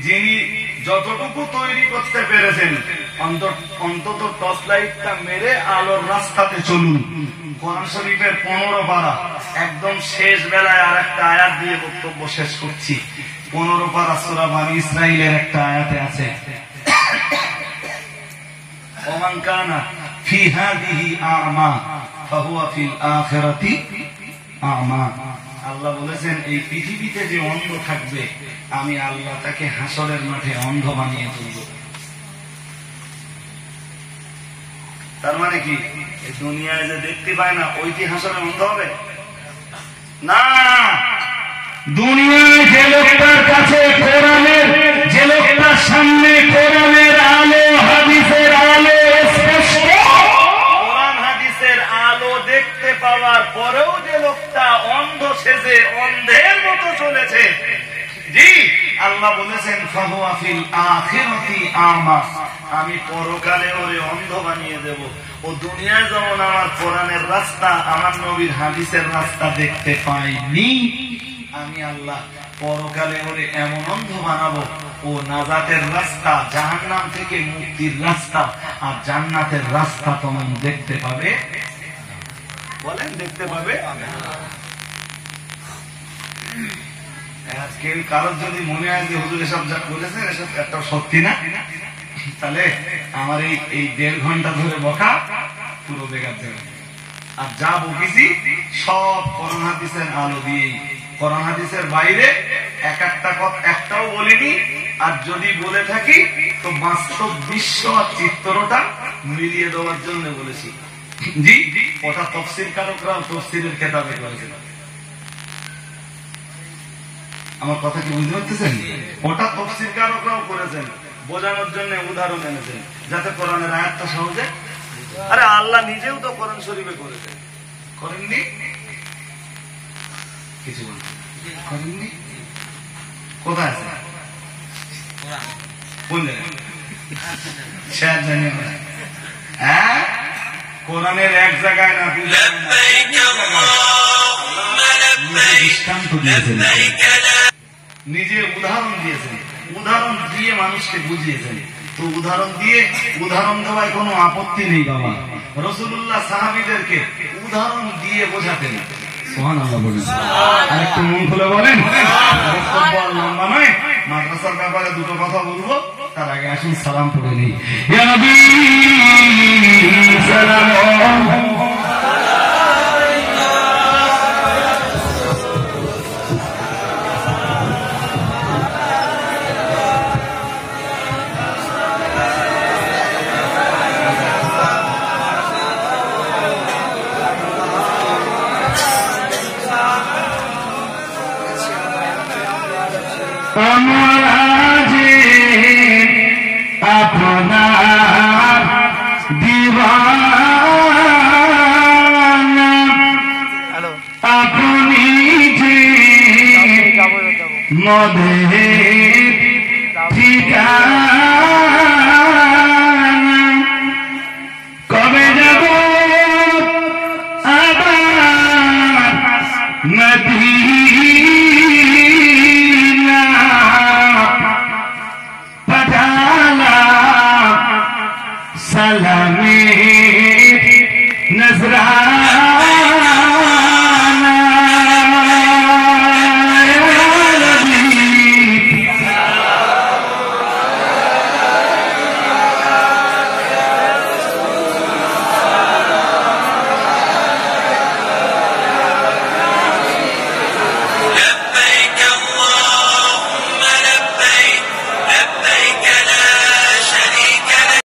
যিনি যতটুকু তৈরি করতে পেরেছেন, অন্তত টর্চ লাইটটা মেরে আলোর রাস্তাতে চলুন। কোরআন শরীফের 15 পারা, একদম শেষ বেলায় আর একটা আয়াত দিয়ে বক্তব্য শেষ করছি। 15 পারা সূরা বনী ইসরাঈলের একটা আয়াতে আছে ওমান কানা ফি হাযিহি আ'মা ফাহুয়া ফিল আখিরাতি আ'মা। আল্লাহ বলেছেন এই পৃথিবীতে যে অন্ধ থাকবে আমি আল্লাহ তাকে হাসরের মাঠে অন্ধ বানিয়ে তুলব। তার মানে কি এই দুনিয়ায় যে দেখতে পায় না ওই কি হাসরে অন্ধ হবে না? দুনিয়ায় যে লোকটার কাছে কোরআনের, যে লোকটার সামনে কোরআনের আলো, হাদিসের আলো স্পষ্ট, কোরআন হাদিসের আলো দেখতে পাওয়ার পরেও যে লোকটা অন্ধ সেজে অন্ধের মতো চলেছে, জি আল্লাহ বলেছেন ফাহুয়া ফিল আখিরাতি আমা, আমি পরকালে ওরে অন্ধ বানিয়ে দেব। ও দুনিয়ায় যেমন আমার কোরআনের রাস্তা, আমার নবীর হাদিসের রাস্তা দেখতে পাইনি, আমি আল্লাহ পরকালে ওরে এমন অন্ধ বানাবো ও নাজাতের রাস্তা, জাহান্নাম থেকে মুক্তির রাস্তা আর জান্নাতের রাস্তা তেমন দেখতে পাবে। বলেন দেখতে পাবে? আজকে কারোর যদি মনে হয় যে হুজুর এসব যা বলেছেন এসব একটা সত্যি না, তাহলে আমার এই 1.5 ঘন্টা ধরে বকা পুরো বেকার যাবে। আর যা বকেছি সব কোরআন হাদিসের আলো দিয়েই, কোরআন হাদিসের বাইরে একটাও বলিনি। আর যদি বলে থাকি তো বাস্তব বিশ্ব আর চিত্রটা মিলিয়ে দেওয়ার জন্য বলেছি। জি ওটা তফসির কারকরাও তফসিরের কেতাবে করেছিল। আমার কথা কি বুঝতে পারতেছেন? ওটা তফসির কারকরাও করেছেন, বোঝানোর জন্য উদাহরণ এনেছেন যাতে কোরআনের আয়াতটা সহজে। আরে আল্লাহ নিজেও তো কোরআন শরীফে করেছেন, করেননি? কিছু বলছেন করেননি? কোথায় আছে? কোন জায়গায়? শেয়ার জানিয়ে না। হ্যাঁ, কোরআনের এক জায়গায় না, দুই জায়গায় না, দৃষ্টান্ত দিয়েছেন, নিজে উদাহরণ দিয়েছেন, উদাহরণ দিয়ে মানুষকে বুঝিয়েছেন। তো উদাহরণ দেওয়ায় কোনো আপত্তি নেই বাবা। রাসূলুল্লাহ সাহাবীদেরকে উদাহরণ দিয়ে বোঝাতেন। সুবহানাল্লাহ বলেন। আরেকটু মন খুলে বলেন। লম্বা নয়, মাদ্রাসার ব্যাপারে দুটো কথা বলবো, তার আগে আসুন সালাম পড়ে নিই। ইয়া নবী সালাম। আপনার দিওয়ানা আপনি যে মদের ঠিকানা কবে যাব আবার মদিনা সালামে নজরা